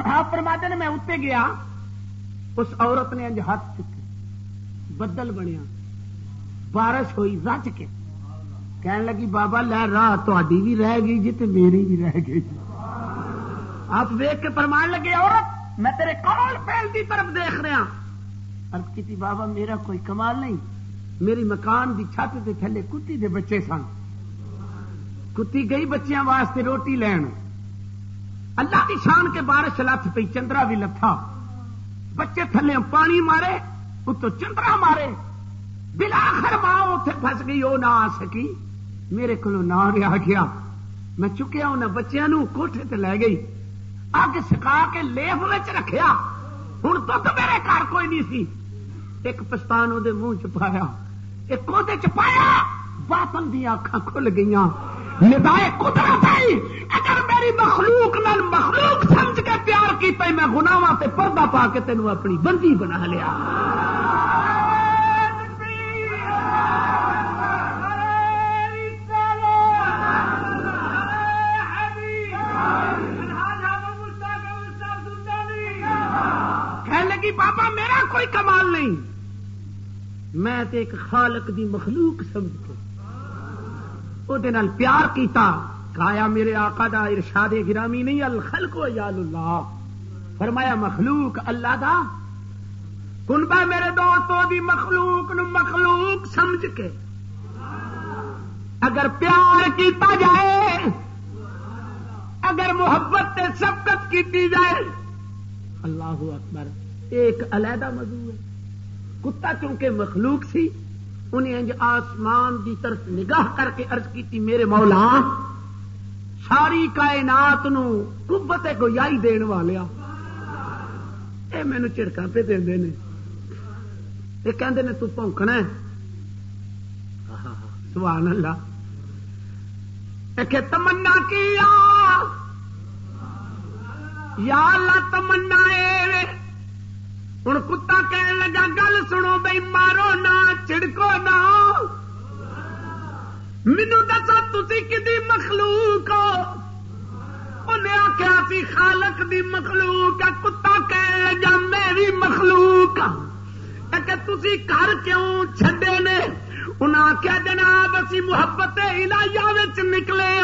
آپ فرماتے نے میں اتنے گیا اس عورت نے انج ہاتھ چکے بدل بنیا بارش ہوئی رج کے کہنے لگی بابا لے راہ تہاڈی بھی رہ گئی جی تے میری بھی رہ گئی جی آپ ویکھ کے فرمان لگے عورت میں تیرے کمال فعل دی طرف دیکھ رہا عرض کی تھی بابا میرا کوئی کمال نہیں میری مکان دی چھت دے تھلے کتی دے بچے سن. کتی گئی بچیاں واسطے روٹی لین. اللہ کی شان کے بارش لت پئی, چندرا بھی لتھا, بچے تھلے پانی مارے, اتو چندرا مارے, بلاخر ماں اتنے پھس گئی, وہ نہ آ سکی. میرے کو نہ رہا گیا, میں چکیا انہیں بچیاں نو کوٹھے تے لے گئی, اگ سکا کے لیف وچ رکھیا. ہوں دھد میرے گھر کوئی نہیں سی, ایک پستان وہ منہ چ پایا, ایک وہ چ پایا, باطن دیا اکھاں کھل گئیاں. ندائے قدرت ہے, اگر میری مخلوق نال مخلوق سمجھ کے پیار کیتا, میں گناواں تے پردہ پا کے تینوں اپنی بندی بنا لیا. بابا میرا کوئی کمال نہیں, میں تے ایک خالق دی مخلوق سمجھ کے او دے نال پیار کیتا. کہا میرے آقا دا ارشاد گرامی نہیں, الخلق و یال اللہ, فرمایا مخلوق اللہ دا کنبہ. میرے دوستو دی مخلوق نو مخلوق سمجھ کے اگر پیار کیتا جائے, اگر محبت تے شفقت کیتی جائے, اللہ اکبر. ایک علیحدہ موضوع ہے. کتا چونکہ مخلوق سی, انہیں آسمان دی طرف نگاہ کر کے عرض کی تھی, میرے مولا ساری کائنات نو قوت گویائی دین والیا. اے مینو چڑکاں پہ دے نے, یہ کہندے نے تو پونکنا ہے. سبحان اللہ. کہ تمنا کیا یا اللہ تمنا ہے. ہوں کتا کہنے لگا گل سنو بھائی, مارو نہ چڑکو نہ, مینو دسا تسی کدی مخلوق ہو. انہیں آخیا سی خالق دی مخلوق ہے. کتا کہنے لگا میری مخلوق کہ تسی گھر کیوں چھڈے نے. انہیں آخیا جناب اسی محبت الہیہ وچ نکلے.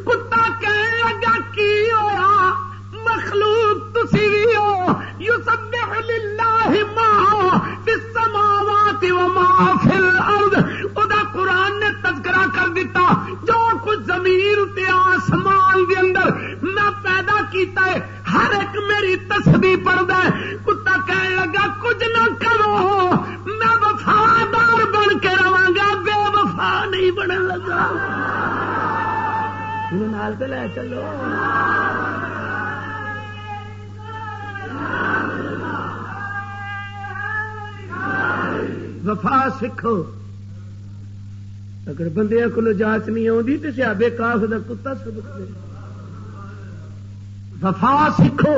کتا کہنے لگا کی ہوا, مخلوق تسی بھی ہو. یسبح للہ ما فی السماوات و ما فی الارض. ادا قرآن نے تذکرہ کر دیتا, جو کچھ زمین تے آسمان دے اندر میں پیدا کیتا ہے ہر ایک میری تسبیح پڑھدا ہے. کتا کہنے لگا کچھ نہ کرو, میں وفادار بن کے رواں گا, بے وفا نہیں بنن لگا. نال تے لے چلو. وفا سکھو. اگر بندے کو جانچ نہیں آتی تو سیابے کاف دا کتا سبق دے. وفا سکھو.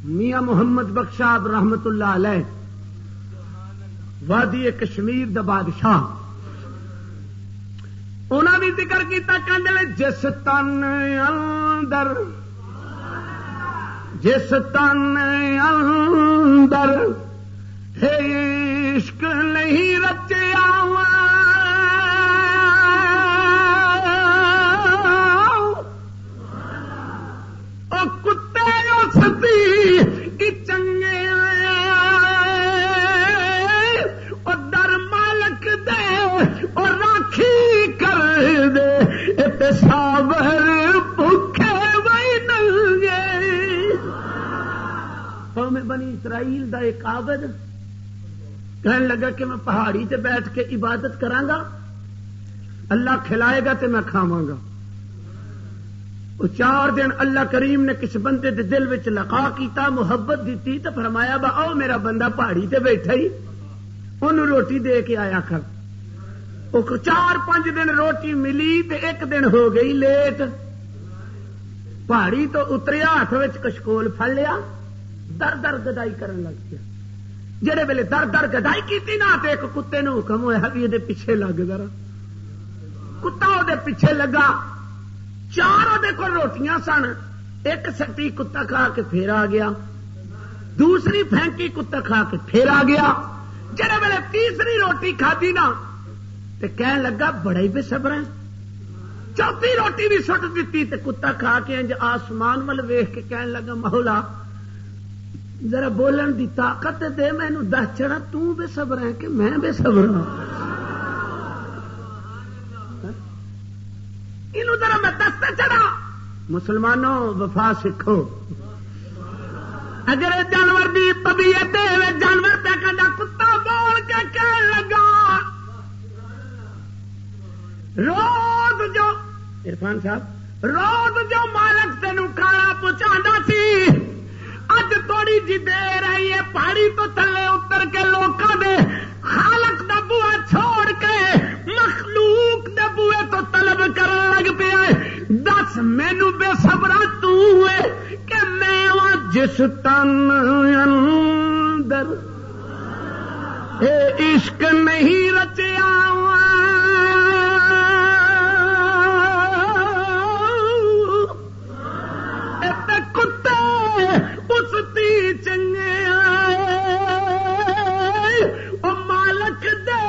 میاں محمد بخش صاحب رحمت اللہ علیہ, وادی کشمیر دا بادشاہ, انہاں بھی ذکر کیتا. کہندے جس تن اندر, جس تن اندر عشق نہیں رچیا, او کتے اس دی چنگے, او در مالک دے, او راکھی کر دے, صابر بھوکے وہی ننگے. قوم بنی اسرائیل دا ایک عابد کہنے لگا کہ میں پہاڑی تے بیٹھ کے عبادت کراں گا, اللہ کھلائے گا تے میں کھاواں گا. وہ 4 دن اللہ کریم نے کس بندے دے دل وچ لقا کیتا, محبت دیتی, تو فرمایا با آؤ میرا بندہ پہاڑی تے بیٹھا ہی, انہوں روٹی دے کے آیا کر. وہ 4-5 دن روٹی ملی تے 1 دن ہو گئی لیٹ. پہاڑی تو اتریا, ہاتھ وچ کشکول پھڑ لیا, در در گدائی کرن لگ گیا. جڑے ویلے در در گدائی کیتی نا, تے ایک کتے نو حکم ہویا بھی یہ پیچھے لگ ذرا. کتا وہ پیچھے لگا. 4 دے کو روٹیاں سن, ایک سٹی کتا کھا کے پھر آ گیا, دوسری پھینکی کتا کھا کے پھر آ گیا. جڑے ویلے تیسری روٹی کھادی نا, تے کہن لگا بڑا ہی بے صبر ہے. چوتھی روٹی بھی سٹ دیتی, تے کتا کھا کے انج آسمان ول ویکھ کے کہن لگا مولا ذرا بولن دی طاقت دے مینوں دس چڑا تو بے صبر ہے کہ میں بے صبر ہوں اینو ذرا میں دس چڑا مسلمانوں وفا سکھو اگر جانور دی طبیعت جانور پہ کہنا کتا بول کے کہنے لگا روز جو عرفان صاحب روز جو مالک تینوں کھانا پہنچا سی اج تھوڑی جی دیر آئی ہے پہاڑی تو تھلے اتر کے لوکاں دے خالق دا بوا چھوڑ کے مخلوق دے بوئے تو طلب کرن لگ پیا دس مینوں بے صبرا تو ہے کہ میں جس تن اندر اے عشق نہیں رچیا کتے اس تی چنگے او مالک دے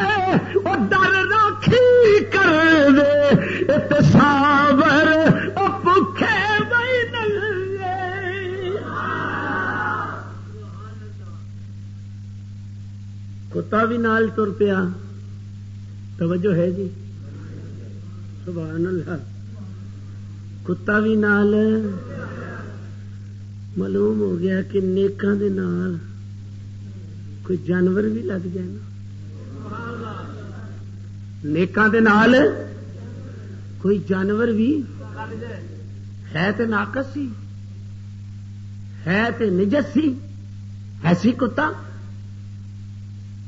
او ڈر راکھی کر دے تصاور او بھکھے وہی ننگے کتا بھی نال ٹر پیا توجہ ہے جی سبحان اللہ کتا بھی نال معلوم ہو گیا کہ نیکاں دے نال کوئی جانور بھی لگ جائے نا نیکاں دے نال کوئی جانور بھی ہے تے ناقص سی ہے تے نجس سی ایسی کتا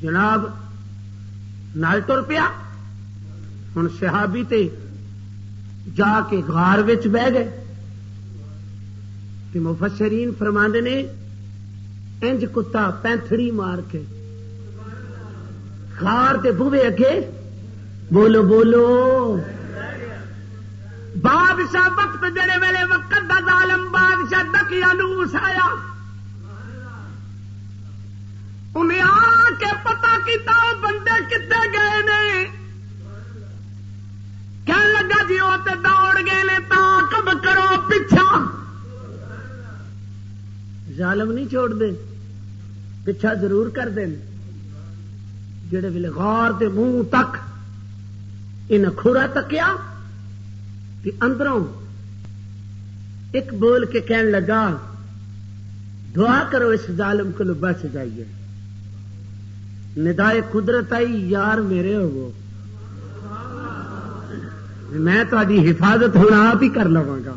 جناب نال ٹر پیا ہن صحابی تے جا کے غار وچ بہ گئے کہ مفسرین فرماندے نے انج کتا پینتھڑی مار کے غار دے بوے اگے بولو بولو بادشاہ وقت جڑے ویلے وقت دا ظالم بادشاہ دقیانوس آیا انہیں آ کے پتا کیتا بندے کتے گئے نے کہنے لگا جی وہ تے دوڑ گئے نے تا کب کرو پیچھا ظالم نہیں چھوڑ دے پیچھا ضرور کر دیں جڑے ویلے غار دے منہ تک ان کھورا تکیا تے اندروں ایک بول کے کہنے لگا دعا کرو اس ظالم کو بچ جائیے ندائے قدرت آئی یار میرے ہو میں تہاڈی حفاظت ہونا آپ ہی کر لواں گا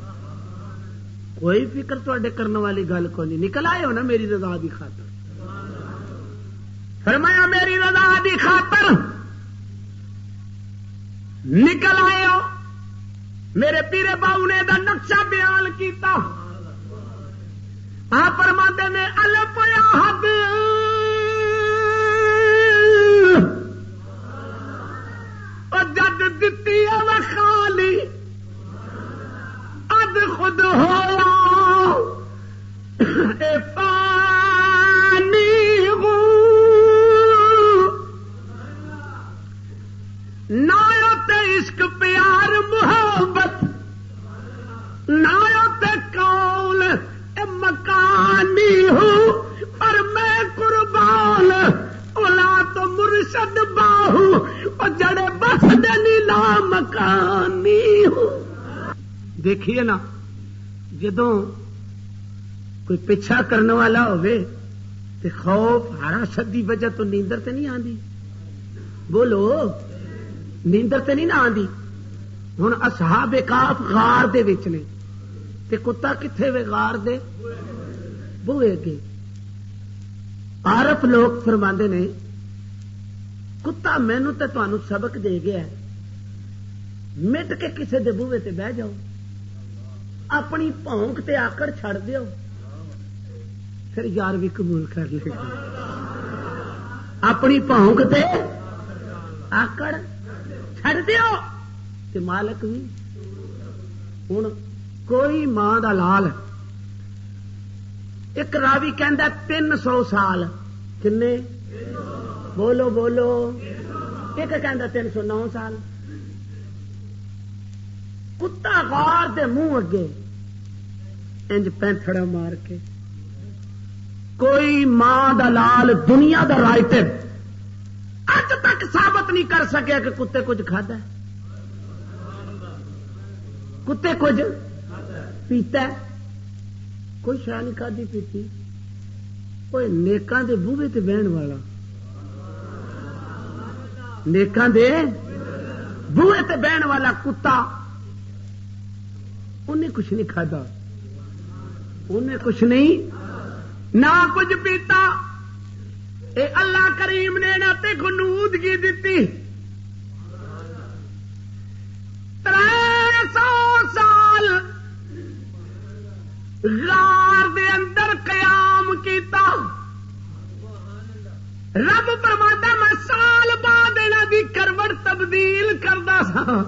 کوئی فکر تواڈے کرنے والی گل کو نہیں نکل آئے ہو نا میری رضا دی خاطر فرمایا میری رضا دی خاطر نکل آئے ہو میرے پیرے باؤ نے دا نقشہ بیان کیتا آپ فرماتے نے الف یا حد جد دتی ہے خالی اد خود ہوا اے پانی نہ عشق پیار محبت نہ کون مکانی ہوں پر میں قربان اولا تو مرشد باہو اور جڑے بس دینی لا مکانی ہوں دیکھیے نا جدوں کوئی پیچھا کرنے والا ہوئے تے خوف حراست دی وجہ تو نیندر تے نہیں آندی بولو نیندر تے نہیں نہ آندی ہن اصحاب کاف غار دے وچ نے تے کتا کتھے وے غار دے بوئے اگے عارف لوگ فرماندے نے کتا مینوں تے تانوں سبق دے گیا ہے مٹ کے کسے دے بوئے تے بہ جاؤ اپنی پونک تے آکڑ چھڑ دیو پھر یار بھی قبول کر لے گا اپنی پونک تے آکڑ چھڑ دیو تے مالک بھی ہن کوئی ماں دا لال ایک راوی کہندا 300 سال کنے بولو بولو ایک کہندا 309 سال کتا غار دے منہ اگے انج پینتھڑا مار کے کوئی ماں دا لال دنیا دا رائٹر اج تک ثابت نہیں کر سکیا کہ کتے کچھ کھادا ہے، کتے کچھ پیتا ہے، کوئی شاہ نہیں کھادی پیتی. کوئی نیکاں دے بوہے تے بہن والا، نیکاں دے بوہے تے بہن والا کتا انہیں کچھ نہیں کھادا، انہیں کچھ نہیں نہ کچھ پیتا. اے اللہ کریم نے نہ تے گنودگی دیتی. 300 سال غار دے اندر قیام کیتا. رب فرماتا میں سال بعد انہاں دی کروٹ تبدیل کردا سا.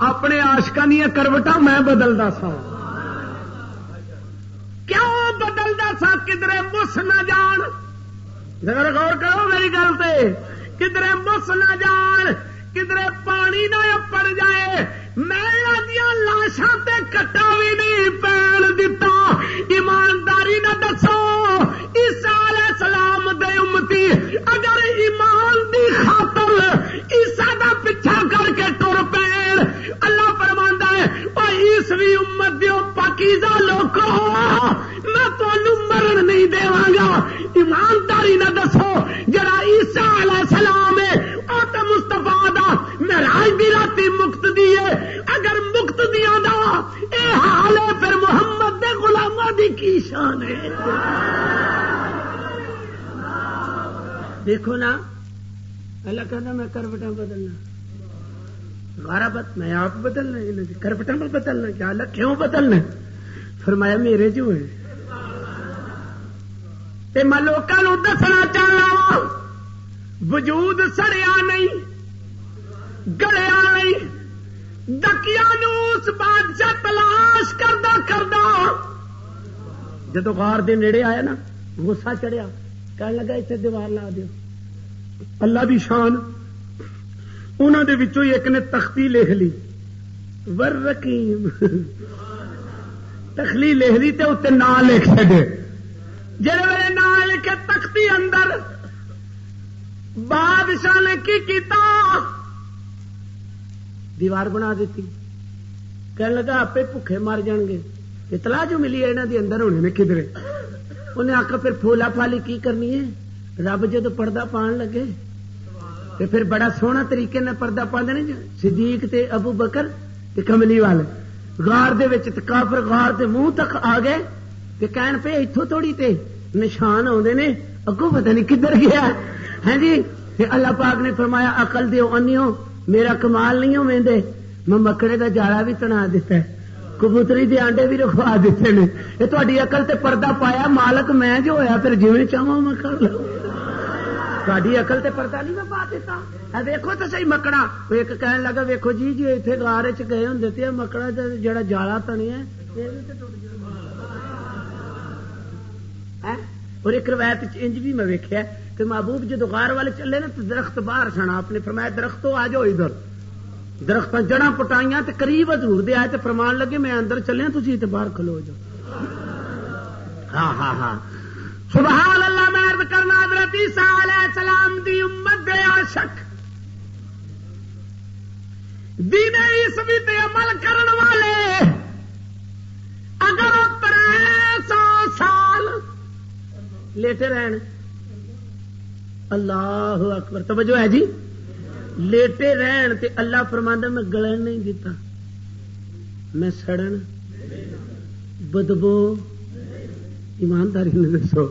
اپنے عاشقاں دی کروٹاں میں بدلدا سا. کیوں بدلدا سا؟ کدھرے مس نہ جان. ذرا غور کرو میری گل تے. کدھرے مس نہ جان، کدھرے پانی نہ اپڑ جائے. میں دیا لاشاں تے کٹا بھی نہیں پین دتا. ایمانداری نہ دسو عیسیٰ علیہ السلام دے امتی اگر ایمان دی خاطر عیسیٰ دا پیچھا کر کے ٹر پین، اللہ فرماندا ہے او عیسوی امت دیو پاکیزہ لوکو میں تانوں مرن نہیں دیواں گا. ایمانداری نہ دسو جڑا عیسیٰ علیہ السلام ہے او تے مصطفیٰ دا معراج دی راتی مقت دی ہے. اگر مقت دیاں دا اے حال ہے پھر محمد دے غلاماں دی کی شان ہے. دیکھو نا اللہ کہنا میں کروٹاں بدلنا، غربت میں آپ بدلنا، کروٹاں میں بدلنا. کیا اللہ کیوں بدلنا؟ فرمایا میرے جو ہے تے میں لوکاں نوں دسنا چاہنا وا وجود سڑیا نہیں، گڑیا نہیں. ڈکیا اس بادشاہ تلاش کردا کردا جدو غار دے نیڑے آیا نا غصہ چڑھیا، کہنے لگا اتنے دیوار لا دیو. اللہ دی شان انہوں دے وچوں ایک نے تختی لکھ لی ورقیم، تختی لکھ لی تے اتنے نام لکھ چھڈے. جڑے ویلے نام لکھے تختی اندر بادشاہ نے کی کیتا دیوار بنا دیتی. کہنے لگا آپ بھوکے مر جان گے. اطلاع جو ملی ہے انہوں دے اندر ہونے نے کدھرے. انہیں آخر پھر پھولا پھالی کی کرنی ہے. رب جدو پردہ پان لگے تو پھر بڑا سونا طریقے نال پردہ پاندے نے. صدیق تے ابو بکر تے کملی والے غار دے وچ تے کافر غار دے منہ تک آ گئے تے کہن پہ اتھوں تھوڑی تے نشان آوندے نے اگوں پتہ نہیں کدھر گیا ہے جی. اللہ پاک نے فرمایا عقل دیو انیو میرا کمال نہیں ہوندے، میں مکڑے دا جالا بھی تنا دیتا ہے، کبوتری دے آنڈے بھی رکھوا دیتے نے. یہ تہاڈی عقل تے پردہ پایا مالک میں جو ہویا پھر جویں چاہواں میں کر لوں. تہاڈی عقل تے پردہ نہیں میں پا دیتا. دیکھو تو صحیح مکڑا. ایک کہنے لگا ویکھو جی جی ایتھے غار وچ گئے ہوندے تے مکڑا جڑا جالا تنیا یہ بھی تے ٹوٹ جائے. اور ایک روایت انج بھی میں ویکھیا کہ محبوب جدو غار والے چلے نا تو درخت باہر سن. آپ نے فرمایا درختوں آ جاؤ ادھر. درخت جڑاں پٹائیاں تے قریب حضور دے آئے تے فرمان لگے میں اندر چلیا تسی تے باہر کھلو جاؤ. ہاں ہاں ہاں سبحان اللہ. میں عرض کرنا حضرت عیسیٰ علیہ السلام دی امت دے عاشق دین عیسوی تے عمل کرن والے اگر 300 سال لیٹے رہن. اللہ اکبر. توجہ ہے جی. لیٹے رہن تے اللہ فرماندا میں گلن نہیں دیتا، میں سڑن بدبو. ایمانداری نے دسو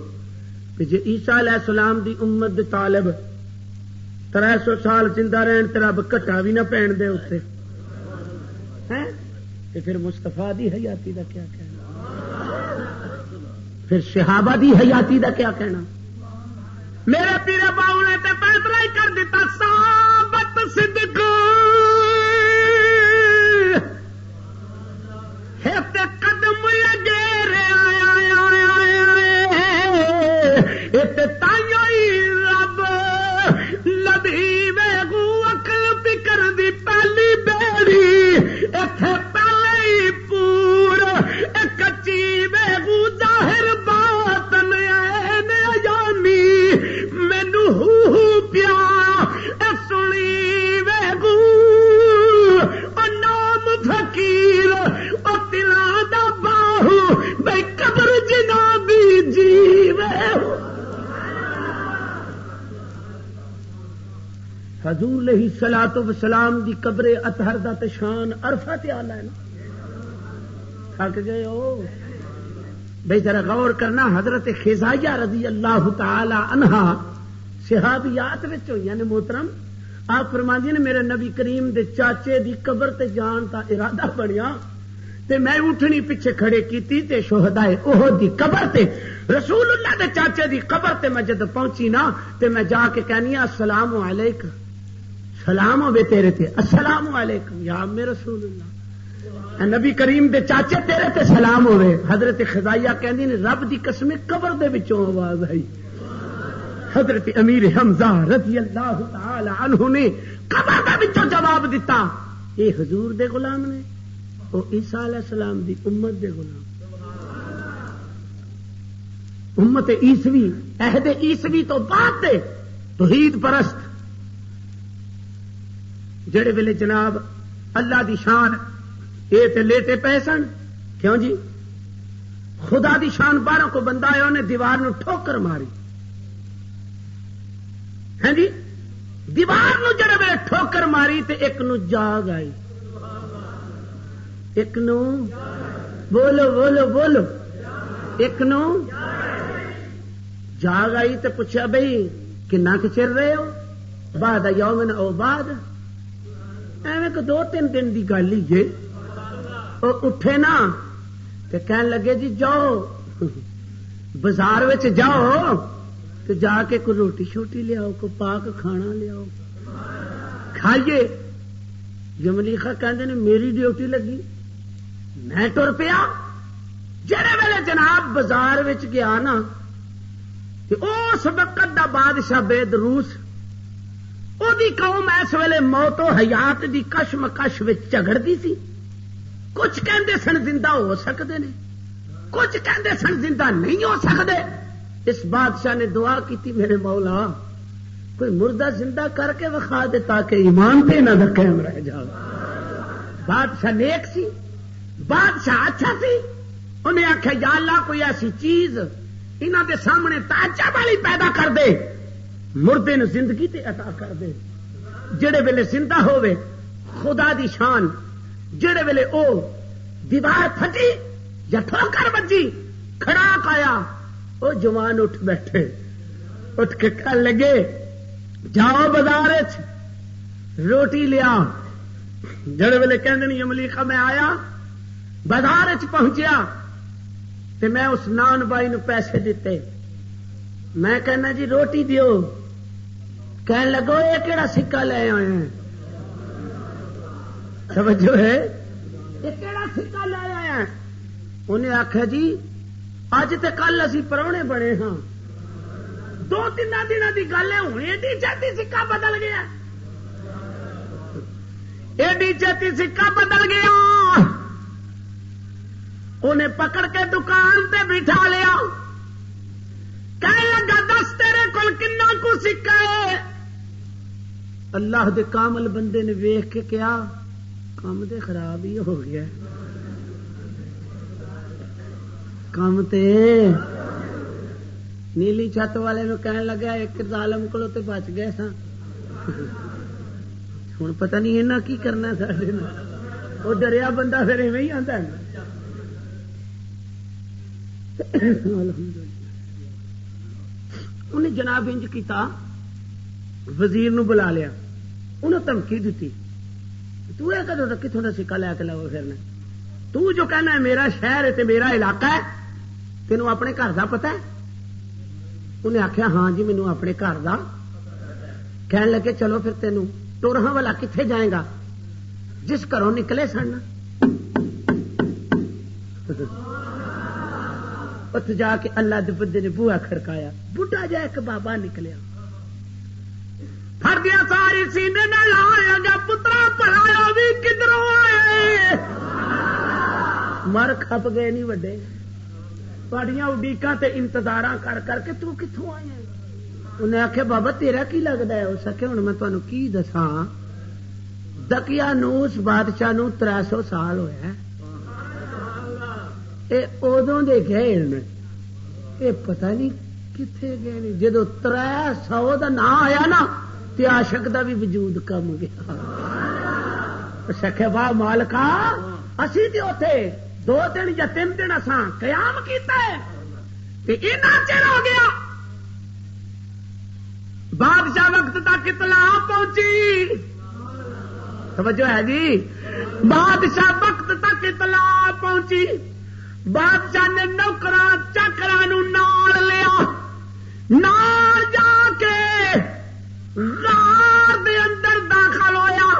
کہ جی عیسیٰ علیہ السلام دی امت دے طالب 300 سال زندہ رہن تے رب گھٹا بھی نہ پین دے اتنے ہیں تے پھر مصطفیٰ دی حیاتی دا کیا کہنا، پھر صحابہ دی حیاتی دا کیا کہنا. میرے پیرے باؤ نے تے فیصلہ ہی کر دیتا ثابت صدق ہے تے قدم لگے رے تے تائیو رب لبھی ویگو عقل فکر دی پہلی بیڑی ایتھے پہلے ہی پور کچی ویگو ظاہر با حضور علیہ الصلوۃ والسلام دی قبر اطہر دا تے شان عرفہ تے آلا ہے نا. تھک گئے ہو بھئی ذرا غور کرنا. حضرت خزائیہ رضی اللہ تعالی عنہا صحابیات وچ ہوئی نے محترم. آپ فرماندی نے میرے نبی کریم دے چاچے دی قبر تے جان دا ارادہ بنیا تے میں اٹھنی پیچھے کھڑے کیتی تے شہدائے احد دی قبر تے رسول اللہ دے چاچے دی قبر تے میں جد پہنچی نا تے میں جا کے کہنی السلام علیکم, سلام ہوے تیرے تے, السلام علیکم یا ام رسول اللہ, نبی کریم دے چاچے تیرے تے سلام ہوے. حضرت خزائیہ کہندی نے رب دی قسم قبر دے وچوں آواز آئی. حضرت امیر حمزہ رضی اللہ تعالی عنہ نے قبر دے وچوں جواب دیتا, اے حضور دے غلام نے, او عیسیٰ علیہ السلام دی امت دے غلام, امت عیسوی عہد عیسوی تو بعد دے توحید پرست جڑے ویلے جناب اللہ دی شان اے تے لیٹے پے سن. کیوں جی خدا دی شان باروں کو بندہ آیا انہیں دیوار نو ٹھوکر ماری. ہاں جی دیوار نو جڑے ویلے ٹھوکر ماری تے ایک نو جاگ آئی, ایک نو بولو بولو بولو, ایک نو جاگ آئی تے پوچھا بھئی کنا کے چر رہے ہو, بعد یومن او بعد, ایویں کو 2-3 دن دی گل ہی جے. او اٹھے نا تے کہن لگے جی جاؤ بازار وچ جاؤ تے جا کے کوئی روٹی شوٹی لیاؤ, کوئی پاک کھانا لیاؤ کھائیے. جملیخا کہندے نے میری ڈیوٹی لگی, میں ٹر پیا. جڑے ویلے جناب بازار وچ گیا نا تے اس وقت دا بادشاہ بےدروس او دی قوم اس ویلے موت و حیات دی کشمکش وچ جھگڑدی سی. کچھ کہندے سن زندہ ہو سکتے نے, کچھ کہندے سن زندہ نہیں ہو سکتے. اس بادشاہ نے دعا کی میرے مولا کوئی مردہ زندہ کر کے وکھا دے تاکہ ایمان پہ نہ قائم رہ جائے. بادشاہ نیک سی, بادشاہ اچھا سی. انہیں آخیا یا اللہ کوئی ایسی چیز انہوں دے سامنے تعجب والی پیدا کر دے, مردے نو زندگی تے عطا کر دے. جڑے ویلے زندہ ہوئے خدا دی شان, جڑے ویلے او دیوار پھٹی یا ٹھوکر بجی کھڑا آیا, او جوان اٹھ بیٹھے, اٹھ کے کہنے لگے جاؤ بازار روٹی لیا. جڑے ویلے کہندے نہیں ملیخا میں آیا بازار پہنچیا تے میں اس نان بائی نو پیسے دیتے. میں کہنا جی روٹی دیو, کہنے لگو یہ کیڑا سکہ لے آئے ہیں, توجہ ہے, یہ کیڑا سکہ لے آئے ہیں. انہیں آخیا جی اج تے کل اسی پرونے بنے ہاں, 2-3 دنوں کی گل ہے, ہوں ایڈی چھتی سکہ بدل گیا, ایڈی چھتی سکہ بدل گیا. انہیں پکڑ کے دکان تے بٹھا لیا, کہنے لگا دس تیرے کول کنا کو سکہ ہے. اللہ دے کامل بندے نے ویخ کے کیا کام تے خراب ہی ہو گیا, کام تے نیلی چھت والے نو کہنے لگا ایک ظالم کو تے بچ گئے سا, ہوں پتہ نہیں اینا کی کرنا سارے. وہ ڈریا بندہ پھر ایویں ہی آتا ہے. انہیں جناب انج کیتا, وزیر نو بلا لیا, انہوں دھمکی دیتی تو یہ کدوں تک کتوں کا سکہ لے کے لو پھرنا, تو جو کہنا ہے میرا شہر ہے تے میرا علاقہ ہے, تینوں اپنے گھر دا پتہ ہے. انہیں آخیا ہاں جی مینوں اپنے گھر دا. کہنے لگے چلو پھر تینوں ٹورہاں والا کتنے جائے گا, جس گھروں نکلے سن ات جا کے اللہ دے بندے نے بوہا کھڑکایا, بڈھا جا ایک بابا نکلیا, پھڑ دیا ساری سینے نہ لایا گا پترا پڑھایا بھی کدھروں آئے. مر کھپ گئے نہیں وڈے, بڑیاں اڈیکاں تے انتظاراں کر کر کے تو کتوں آئے ہیں. انہیں آخیا بابا تیرا کی لگتا ہے؟ اس آخیا ہوں میں تمہیں کی دساں, دقیانوس بادشاہ نو 300 سال ہویا, ادوں دے گئے یہ پتہ نہیں کتنے گئے. جدو 300 دا نام آیا نا تے عاشق دا بھی وجود کم گیا. سکھے واہ مالکا اسی تے اوتھے 2 دن یا 3 دن اساں قیام کیتا ہے تے اینا چر ہو گیا. بادشاہ وقت تک اطلاع پہنچی. توجہ ہے جی. بادشاہ وقت تک اطلاع پہنچی. بادشاہ نے نوکراں چاکراں نوں نال لیا. نال جا کے غار دے اندر داخل ہویا.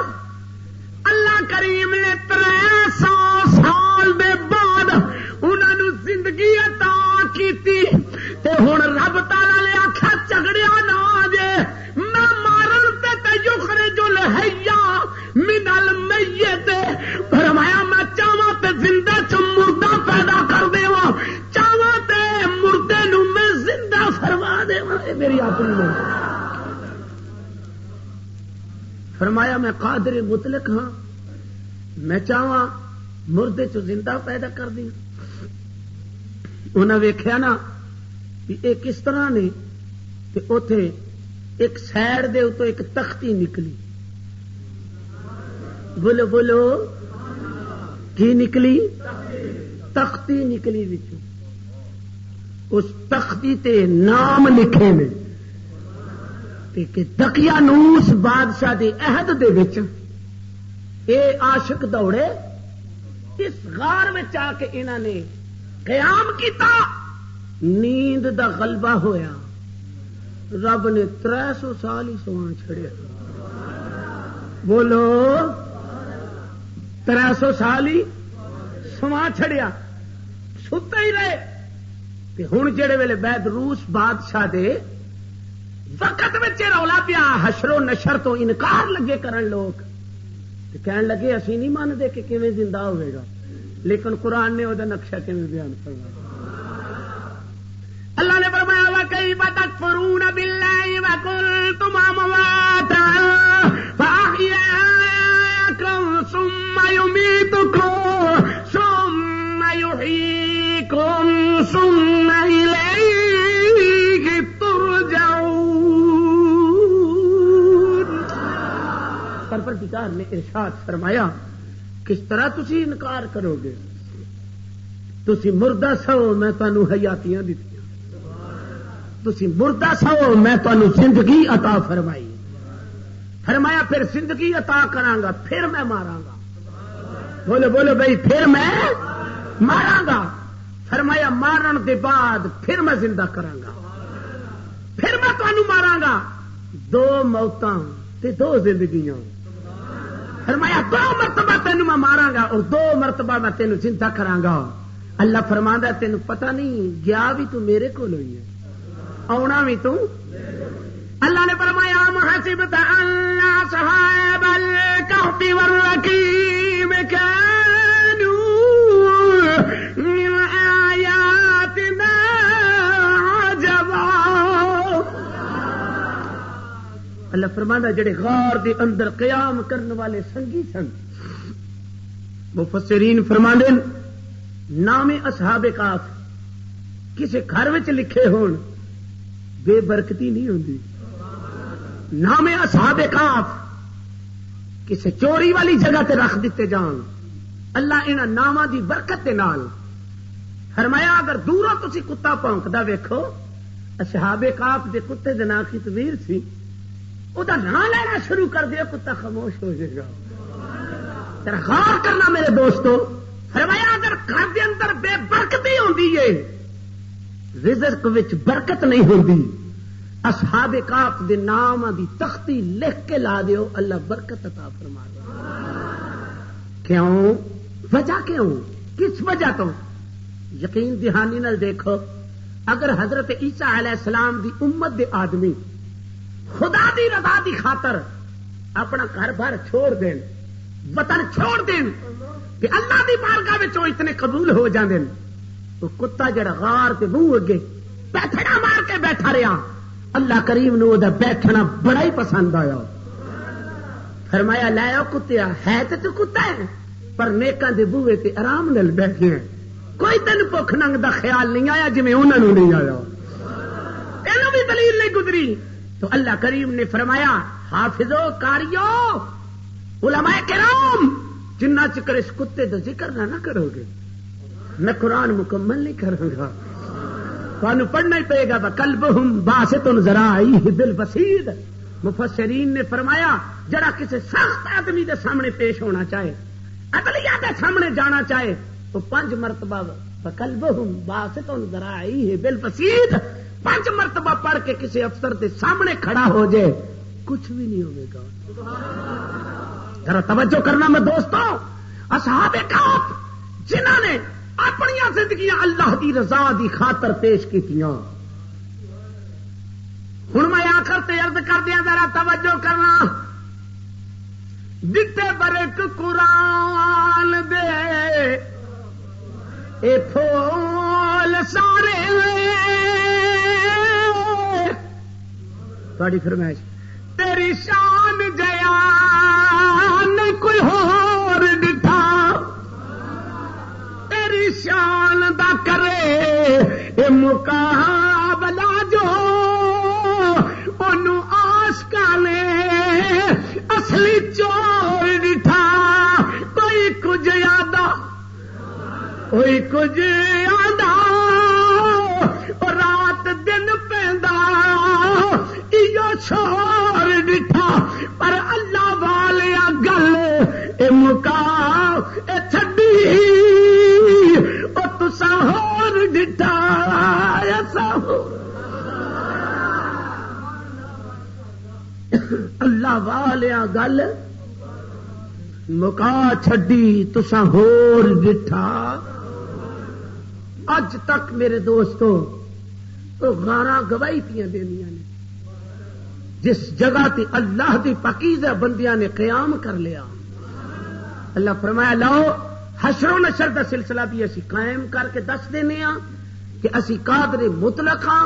اللہ کریم نے 300 سال دے بعد انہاں نوں زندگی عطا کیتی تے ہن رب تعالی نے آکھیا جھگڑیا نہ جے میں مارن تے یخرج الحی من المیت. فرمایا میں چاہواں تے زندہ چ مردہ پیدا کر دیواں چاہواں تے مردے نوں میں زندہ فرما دیواں. اے میری اپنی نے فرمایا میں قادر مطلق ہاں میں چاہواں مردے چ زندہ پیدا کر دیں. انہاں ویکھیا نا بھی اے کس طرح نے تے اوتھے ایک سائڈ دے اتوں ایک تختی نکلی. بولو بولو کی نکلی؟ تختی نکلی وچوں. اس تختی تے نام لکھے نے کہ دقیانوس بادشاہ دے عہد دے وچ اے عاشق دوڑے اس غار میں آ کے انہاں نے قیام کیتا. نیند دا غلبہ ہویا. رب نے 300 سال ہی سواں چھڑیا. بولو 300 سال ہی سواں چھڑیا. ستے ہی رہے. تے ہن جڑے ویلے بعد روس بادشاہ دے وقت میں رولا پیا حشر و نشر تو انکار لگے کرن لوگ تے کہن لگے اسی نہیں مانتے کہ کیویں زندہ ہوئے گا. لیکن قرآن نے وہ نقشہ کیویں بیان فرمایا. اللہ نے فرمایا وَكَيْفَ تَكْفُرُونَ بِاللَّهِ وَكُنْتُمْ أَمْوَاتًا فَأَحْيَاكُمْ ثُمَّ يُمِيتُكُمْ ثُمَّ يُحْيِيكُمْ ثُمَّ إِلَيْهِ تُرْجَعُونَ. پروردگار نے ارشاد فرمایا کس طرح تسی انکار کرو گے؟ تسی مردہ سو میں تانوں حیاتیاں دتیاں. تسی مردہ سو میں تانوں زندگی عطا فرمائی. فرمایا پھر زندگی عطا کراں گا پھر میں ماراں گا. بولو بولو بھائی پھر میں ماراں گا. فرمایا مارن دے بعد پھر میں زندہ کراں گا پھر میں تانوں ماراں گا. 2 موتاں تے 2 زندگیاں. فرمایا 2 مرتبہ تینوں میں ماراں گا اور 2 مرتبہ میں تینوں زندہ کراں گا. اللہ فرماندا تینوں پتہ نہیں گیا بھی تو میرے کول ہوئی ہے آنا بھی تو. اللہ نے فرمایا محسبت ان اصحاب الكهف والرقيم كانوا من آياتنا عجبا. اللہ فرمانا جڑے غار دے اندر قیام کرنے والے سنگی سن مفسرین فرماندے نام اصحاب کاف کسی گھر وچ لکھے ہون بے برکتی نہیں ہوندی. نام اصحاب کاف کسی چوری والی جگہ تے رکھ دیتے جان. اللہ انہاں ناماں دی برکت دے نال فرمایا اگر دوروں تسی کتا بھونکدا ویکھو اصحاب کاف دے کتے دے نام خطویر سی او دا نام لینا شروع کر دیا کتا خاموش ہو جائے گا. ذرا غور کرنا میرے دوستو. فرمایا اگر گھر دے اندر بے برکتی ہوندی ہے رزق وچ برکت نہیں ہوندی اصحاب کاف دے نام دی تختی لکھ کے لا دیو اللہ برکت عطا فرما دے. کیوں؟ وجہ کیوں؟ کس وجہ تو؟ یقین دہانی نال دیکھو اگر حضرت عیسیٰ علیہ السلام دی امت دے آدمی خدا دی رضا دی خاطر اپنا گھر بار چھوڑ دین وطن چھوڑ دین کہ اللہ دی بارگاہ وچوں اتنے قبول ہو جاندے تو کتا جڑا غار تے منہ اگے بیٹھنا مار کے بیٹھا رہا اللہ کریم نو دا بیٹھنا بڑا ہی پسند آیا. فرمایا لایا کتیا ہے تے تو کتا ہے پر نیکاں دے بوئے تے آرام نال بیٹھے ہیں. کوئی تین بھوک ننگ دا خیال نہیں آیا جویں انہاں نوں نہیں آیا. اینوں بھی دلیل نہیں گزری. تو اللہ کریم نے فرمایا حافظو کاریو علماء کرام جنہ چکر اس کتے کا ذکر نہ کرو گے میں قرآن مکمل نہیں کروں گا. تمہیں پڑھنا ہی پڑے گا. وَقَلْبُهُمْ بَاسِطٌ ذَرَائِهِ بِالْوَسِيدِ. مفسرین نے فرمایا جڑا کسی سخت آدمی دے سامنے پیش ہونا چاہے, عدلیہ دے سامنے جانا چاہے تو 5 مرتبہ وَقَلْبُهُمْ بَاسِطٌ ذَرَائِهِ بِالْوَسِيدِ 5 مرتبہ پڑھ کے کسی افسر دے سامنے کھڑا ہو جائے کچھ بھی نہیں ہوئے گا. ذرا توجہ کرنا میں دوستوں, اصحاب کہف جنہوں نے اپنی زندگیاں اللہ دی رضا دی خاطر پیش کیتیاں. ہن میں آخر تے عرض کر دیا ذرا توجہ کرنا. دتے برک قرآن دے اے پھول سارے تھوڑی فرمائش تیری شان جیان کوئی ہور ڈٹھا تیری شان دا کرے اے مقابلہ جو انہوں عاشقاں نے اصلی چور ڈٹھا. کوئی کچھ یادا کوئی کچھ یادا رات دن پیندا ایو شور ڈٹھا پر اللہ والیا گل اے مکا اے چھڈی او تسا ہور ڈٹھا ایسا ہو. اللہ والیا گل مکا چھڈی تسا ہور ڈٹھا. اج تک میرے دوستو تو غاراں گواہی پیاں دینیاں نے جس جگہ تے اللہ دی پاکیزہ بندیاں نے قیام کر لیا. اللہ فرمایا لو حشر و نشر دا سلسلہ بھی اسی قائم کر کے دس دینے ہاں کہ اسی قادر مطلق ہاں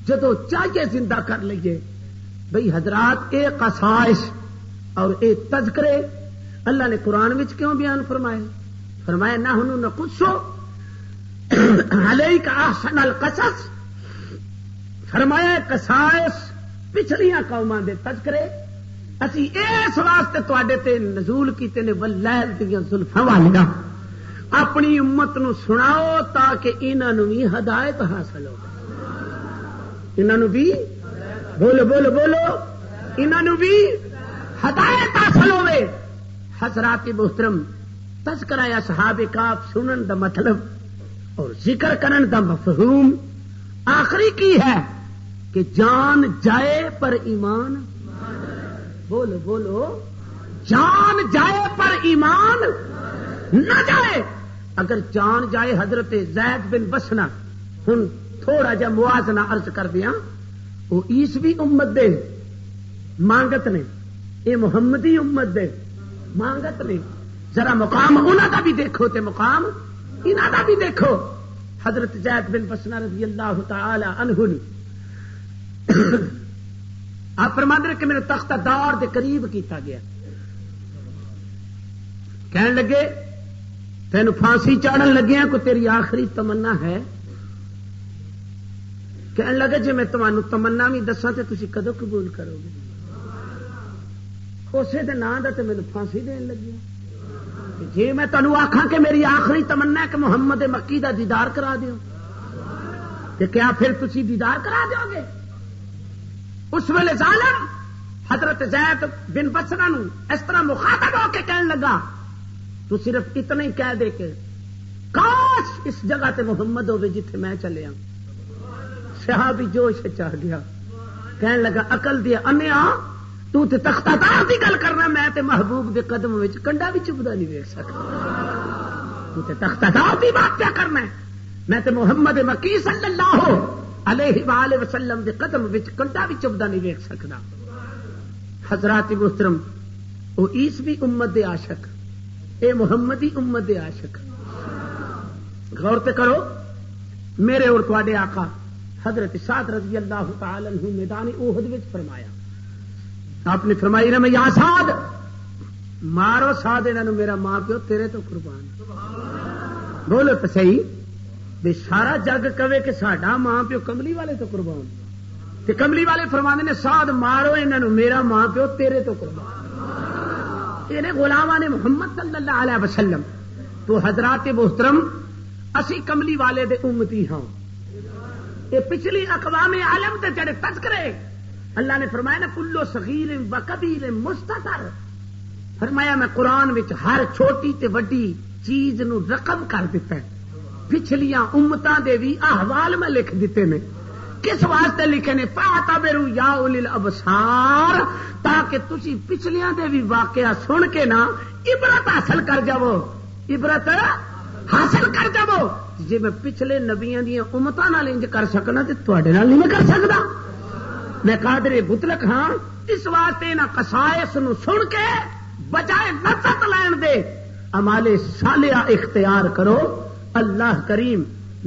جدو چاہیے زندہ کر لئیے. بھئی حضرات اے قصائص اور اے تذکرے اللہ نے قرآن وچ کیوں بیان فرمائے؟ فرمایا نحن نقص علیک احسن القصص. فرمایا قصائص پچھلیاں قوماں دے تذکرے اسی اس واسطے تواڈے تے نزول کیتے نے واللیل دیاں زلفاں والیاں اپنی امت نو سناؤ تاکہ انہاں نو بھی ہدایت حاصل ہو. انہاں نو بھی بولو بولو بولو انہاں نو بھی ہدایت حاصل ہوے. حضرات محترم تذکرہ اصحاب کہف سنن دا مطلب اور ذکر کرن دا مفہوم آخری کی ہے کہ جان جائے پر ایمان. بولو بولو جان جائے پر ایمان نہ جائے. اگر جان جائے حضرت زید بن بسنا ہن تھوڑا جا موازنہ عرض کر دیا وہ عیسوی امت دے مانگت نے اے محمدی امت دے مانگت نے. ذرا مقام انہاں دا بھی دیکھو تے مقام انہاں دا بھی دیکھو. حضرت زید بن بسنا رضی اللہ تعالی عنہ آپ فرماندے کہ میرے تختہ دار دے قریب کیتا گیا. کہنے لگے تینو پھانسی چاڑن لگے ہیں کوئی تیری آخری تمنا ہے؟ کہنے لگے جی میں تمہانو تمنا بھی دساں تے تسی کدو قبول کرو گے؟ اسے دے نام دا تے مینوں پھانسی دین لگی. جی میں تمہیں آخاں کہ میری آخری تمنا ہے کہ محمد مکی دا دیدار کرا دیو کہ کیا پھر تسی دیدار کرا دیو گے؟ اس ویلے ظالم حضرت زید بن بسرا نو اس طرح مخاطب ہو کے کہنے لگا تو صرف اتنا ہی کہہ دے کہ کاش اس جگہ تے محمد ہوے جتھے میں چلیا. صحابی جوش چڑھ گیا کہنے لگا عقل دی انیا تو تے تختہ دار دی گل کرنا میں تے محبوب دے قدم وچ کنڈا بھی چبدا نہیں ویکھ سکتا. تو تے تختہ دار دی بات کیا کرنا ہے؟ میں تے محمد مکی صلی اللہ علیہ وآلہ وسلم دے قدم وچ کنڈا بھی چبدا نہیں ویکھ سکدا. حضرات محترم او عیسوی امت دے عاشق اے محمدی امت دے عاشق غور تے کرو. میرے اور تواڈے آقا حضرت سعد رضی اللہ تعالی عنہ میدان احد وچ فرمایا آپ نے فرمائی نا میں یا سعد مارو سعد انہاں نو میرا ماں پیو تیرے تو قربان. بولو تو صحیح بے سارا جگ کہے کہ ساڈا ماں پیو کملی والے تو قربان. کہ کملی والے فرمانے نے سعد مارو انہوں میرا ماں پیو تیرے تو قربان یہ غلامان نے محمد صلی اللہ علیہ وسلم تو حضرات محترم اسی کملی والے دے امتی ہاں یہ پچھلی اقوام عالم تے جڑے تذکرے اللہ نے فرمایا نا کلو صغیر و کبیر مستتر فرمایا میں قرآن وچ ہر چھوٹی تے وڈی چیز نو رقم کر دیتا ہے پچھلیاں امتاں دے بھی احوال میں لکھ دیتے نے کس واسطے لکھے نے فاعتبروا یا اولی الابصار تاکہ تسی پچھلیاں دے بھی واقعہ سن کے نا عبرت حاصل کر جاؤ عبرت حاصل کر جاؤ جی میں پچھلے نبیاں دی امتاں نال انج کر سکنا تے تواڈے نال نہیں کر سکدا میں قادر مطلق ہاں اس واسطے نہ قصائص نو سن کے بجائے لذت لین دے اعمال صالحہ اختیار کرو اللہ کریم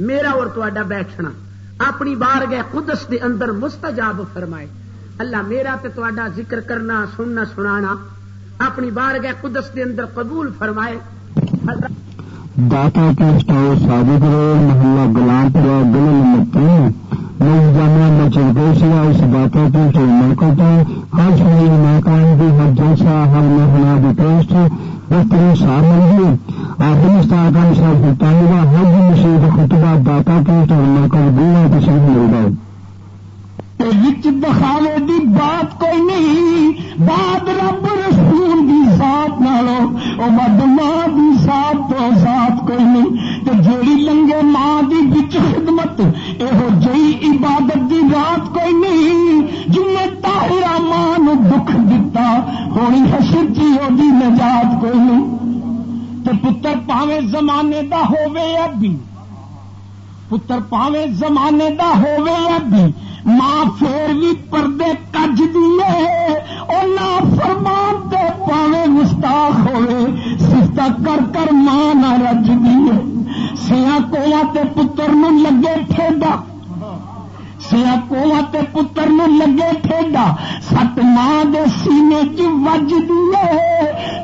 میرا اور تواڈا بیٹھنا اپنی بارگاہ قدس دے اندر مستجاب فرمائے اللہ میرا تے تواڈا ذکر کرنا سننا سنانا اپنی بارگاہ قدس دے اندر قبول فرمائے داتا کے اسٹاؤ ثابت رہے محلہ گلام پورا گل نمبر 3 جامعہ مسجد گوشیا اس داتا کے اسٹاؤ مرکز ہر شہری مکان کی ہر جلسہ ہر محلہ بھی ٹیسٹ بہترین سامنے آخری استعمال صاحب طالبہ حج مشید خطبہ داتا کے اسٹاؤ مرکز گولا تشریف لے گئے دکھاوے دی بات کوئی نہیں بات رب رسول دی ذات نالو او مد ماں دی ذات تو ذات کوئی نہیں تے جیڑی لنگے ماں دی وچ خدمت ایہو جئی عبادت دی رات کوئی نہیں جنہیں طاہرہ ماں نو دکھ دتا ہونی حشر چی او دی نجات کوئی نہیں تے پتر پاویں زمانے دا ہووے ابھی پتر پاویں زمانے دا ہووے ابھی ماں پھر بھی پردے کج دیے اور نہ فرمان تے پاوے گستاخ ہوئے سفتا کر کر ماں نہ رج دیے سیاں کوواں تے پتر نو لگے ٹھیڈا سیاں کوواں تے پتر نو لگے ٹھیڈا سٹ ماں دے سینے چ وج دیے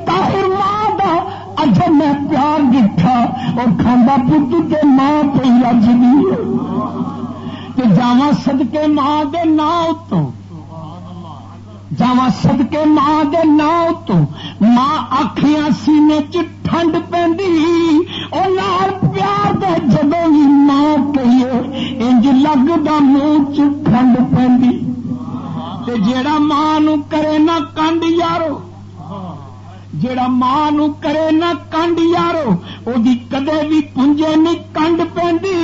طاہر ماں دا اج میں پیار دکھا اور کھاندا پت تے ماں پہ رج دیے جاواں صدقے ماں دے نام تو جاواں صدقے ماں دے نام تو ماں اکھیاں سینے چ ٹھنڈ پیندی او نال پیار دے جدوں وی ماں کہیے انج لگدا منہ چ ٹھنڈ پیندی تے جیڑا ماں نو کرے نہ کنڈ یارو جیڑا ماں نو کرے نہ کنڈ یارو او دی کدے بھی پنجے نہیں کنڈ پیندی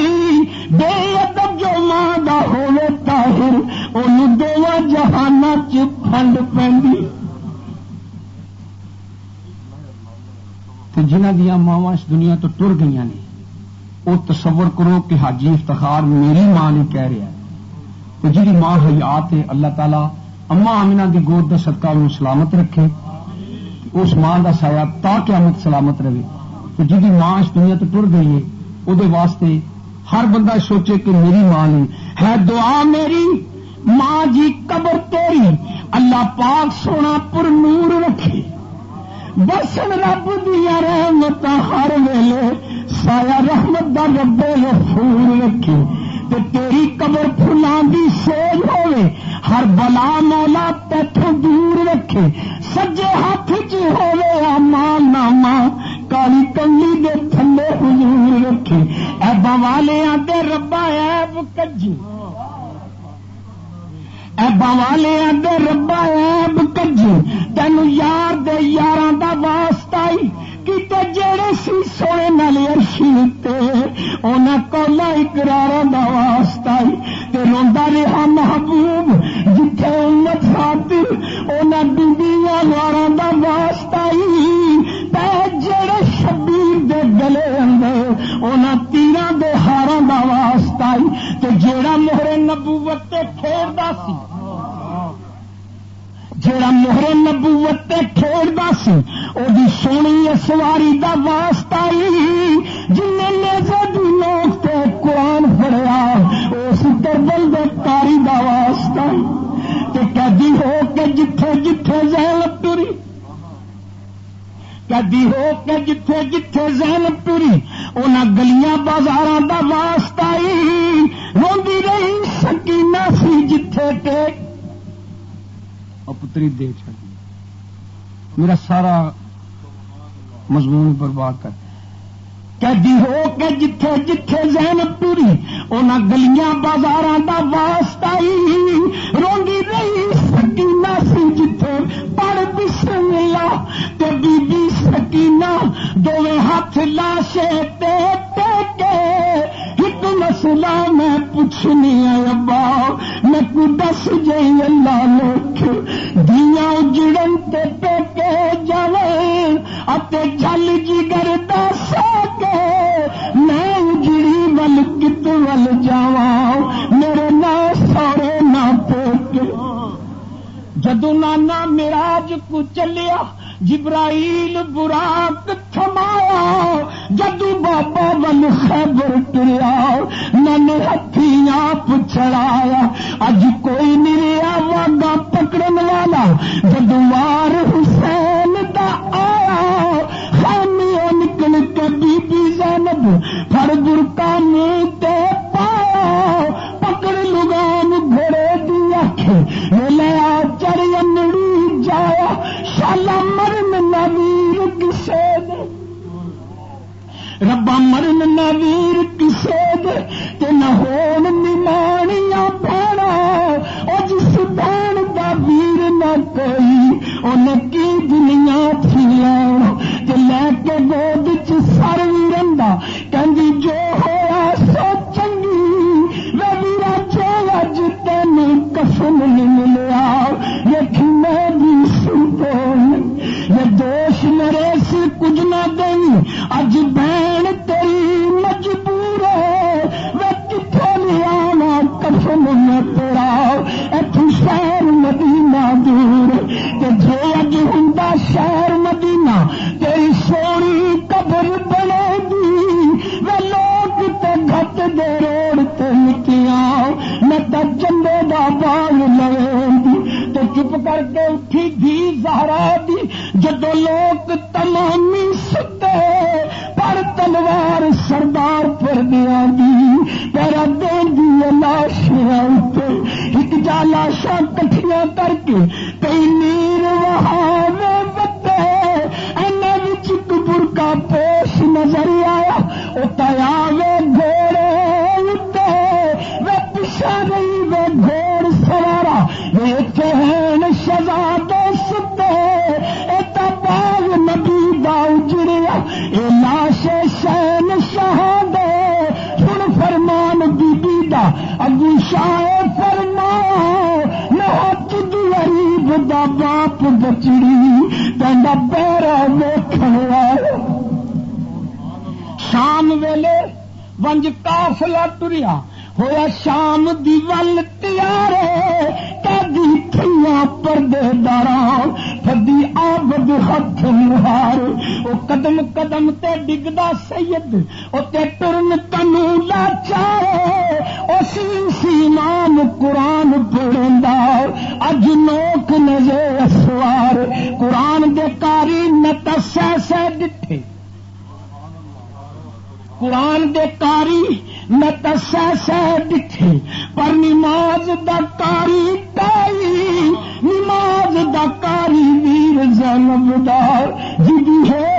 بے ادب جو ماں دا ہوے طاہر اونوں دوواں جہاناں چ پھنڈ پیندی تے جنہاں دیاں ماواں اس دنیا تو ٹر گئیاں نے او تصور کرو کہ حاجی افتخار میری ماں نے کہہ رہا ہے تے جہی ماں حیات ہے اللہ تعالی اماں آمنہ دی گود دا صدقہ انہوں سلامت رکھے اس ماں دا سایہ تا قیامت سلامت رہے تو جی ماں اس دنیا تو ٹر گئی ہے وہ واسطے ہر بندہ سوچے کہ میری ماں نہیں ہے دعا میری ماں جی قبر تیری اللہ پاک سونا پر نور رکھے بسن رب دیا رحمت ہر ویلے سایہ رحمت دا رب غفور رکھے تے تیری قبر پھلان دی سوج ہوئے ہر بلا مولا تیتھوں دور رکھے سجے ہاتھ چ ہوئے مال نامہ کالی کملی دے تھلے حضور رکھے ایبا والیاں دے ربا ایب کجی ایبا والیاں دے ربا ایب کجی تینو یار دے یاراں دا واسطہ کیتے جڑے سی سونے نال عرشی تے انہاں کولا اقراراں دا واسطہ تے روندا رہا محبوب جتھے امت خاطر انہاں بیبیاں واراں دا واسطہ تے جڑے شبیر دے گلے اندر انہاں تیراں دے ہاراں دا واسطہ تے جڑا مہر نبوت تے کھیڑدا سی جڑا مہر نبوت تے کھیڑدا سی او دی سونی اسواری دا واسطہ جن نیزے دی نوک تے قرآن پڑھیا اس دربل دے کاری دا واسطہ تے کدی ہو کے جتھے جتھے زینب ٹری کدی ہو کے جتھے جتھے زینب ٹری انہاں گلیاں بازاراں دا واسطہ روندی رہی سکینہ سی جتھے ماتھے ٹیک اور پتری دے چڑی، میرا سارا مضمون برباد کر قیدی ہو کے جتھے جتھے زینب ٹری انہاں گلیاں بازاراں دا واسطہ ہی روندی رہی سکینہ سی جتھے پڑھ بسم اللہ تے بی بی سکینہ دوویں ہاتھ لاشے تے ٹیکے ایک مسئلہ میں پوچھنی ہے ابا میں کو دس جئی اللہ لکھ دیاں اجڑن تے ٹیکے جاویں اتے جل جگر دا ساکے میں اجڑی ول کت ول جاواں میرے نہ سورے نہ پوکے جدو نانا معراج کو چلیا جبرائیل براق تھمایا جدو بابا ول خیبر ٹریا نانے ہتھی آپ چڑھایا اج کوئی نہیں رہا واگا پکڑن والا جدو وار حسین دا آیا خیمیوں نکل کے بی بی زینب پھڑ برکا منہ تے پایا پکڑ لگان گھوڑے دی اکھ لیا چڑھ انڑی جایا شالا مرن نویر کسے دے ربا مرن نویر کسے دے تے نہ ہون نمانیاں بھیڑا او جس بھین دا ویر نہ کوئی انہیں کی دنیا تھی لینا تے لے کے گود چ سر ویرندا کہندی جو ہویا سو چنگی وے ویرا جو اج تینوں کفن نہیں ملیا ویکھی میں بھی سنتے یہ دوش میرے سے کچھ نہ دیں اج بہن تیری مجبور ہے وہ کتنے لیا نا کفن میں تیرا اتو شہر مدینہ دور کہ جو اج ہوں شہر مدینہ تیری سونی قبر بنے گی وہ لوگ تے گھٹ دے روڑ تے نکلیاں میں تا چندے دا باغ لویں دی تو چپ کر کے اٹھی دی زہرا دی جدو لوگ تمامی ستے پر تلوار سردار پر دیا دی پیرا دین دی لاشیاں اٹھے ایک جا لاشاں کٹھیاں کر کے کئی نیر وہاوے وتے اینے وچ کبر کا پوش نظر آیا اتایا وے گھوڑے اتے وے پچھا گئی وے گھوڑ سوارا وے چہن شہزادے ستے ایتا باغ نبی دا اجڑیا اے لاش شہن شہادے سن فرمان بی بی دا اگو شاہ فرمان نہت غریب دا باپ بچڑی تیندا پیرا ویکھن والا شام ویلے ونج قافلہ ٹریا ہویا شام دی ول تیارے قیدی تھیاں پردے داراں پھدی آبد ہتھ مہار او قدم قدم تے ڈگدا سید او تے ٹرن تنو لاچارے او سی امام قرآن پڑھندا اج نوک نزے اسوار قرآن دے کاری نتسے سے ڈٹھے قرآن دے کاری نتسے سے ڈٹھے پر نماز دا کاری تائی نماز دا کاری ویر زینب دا جدی ہے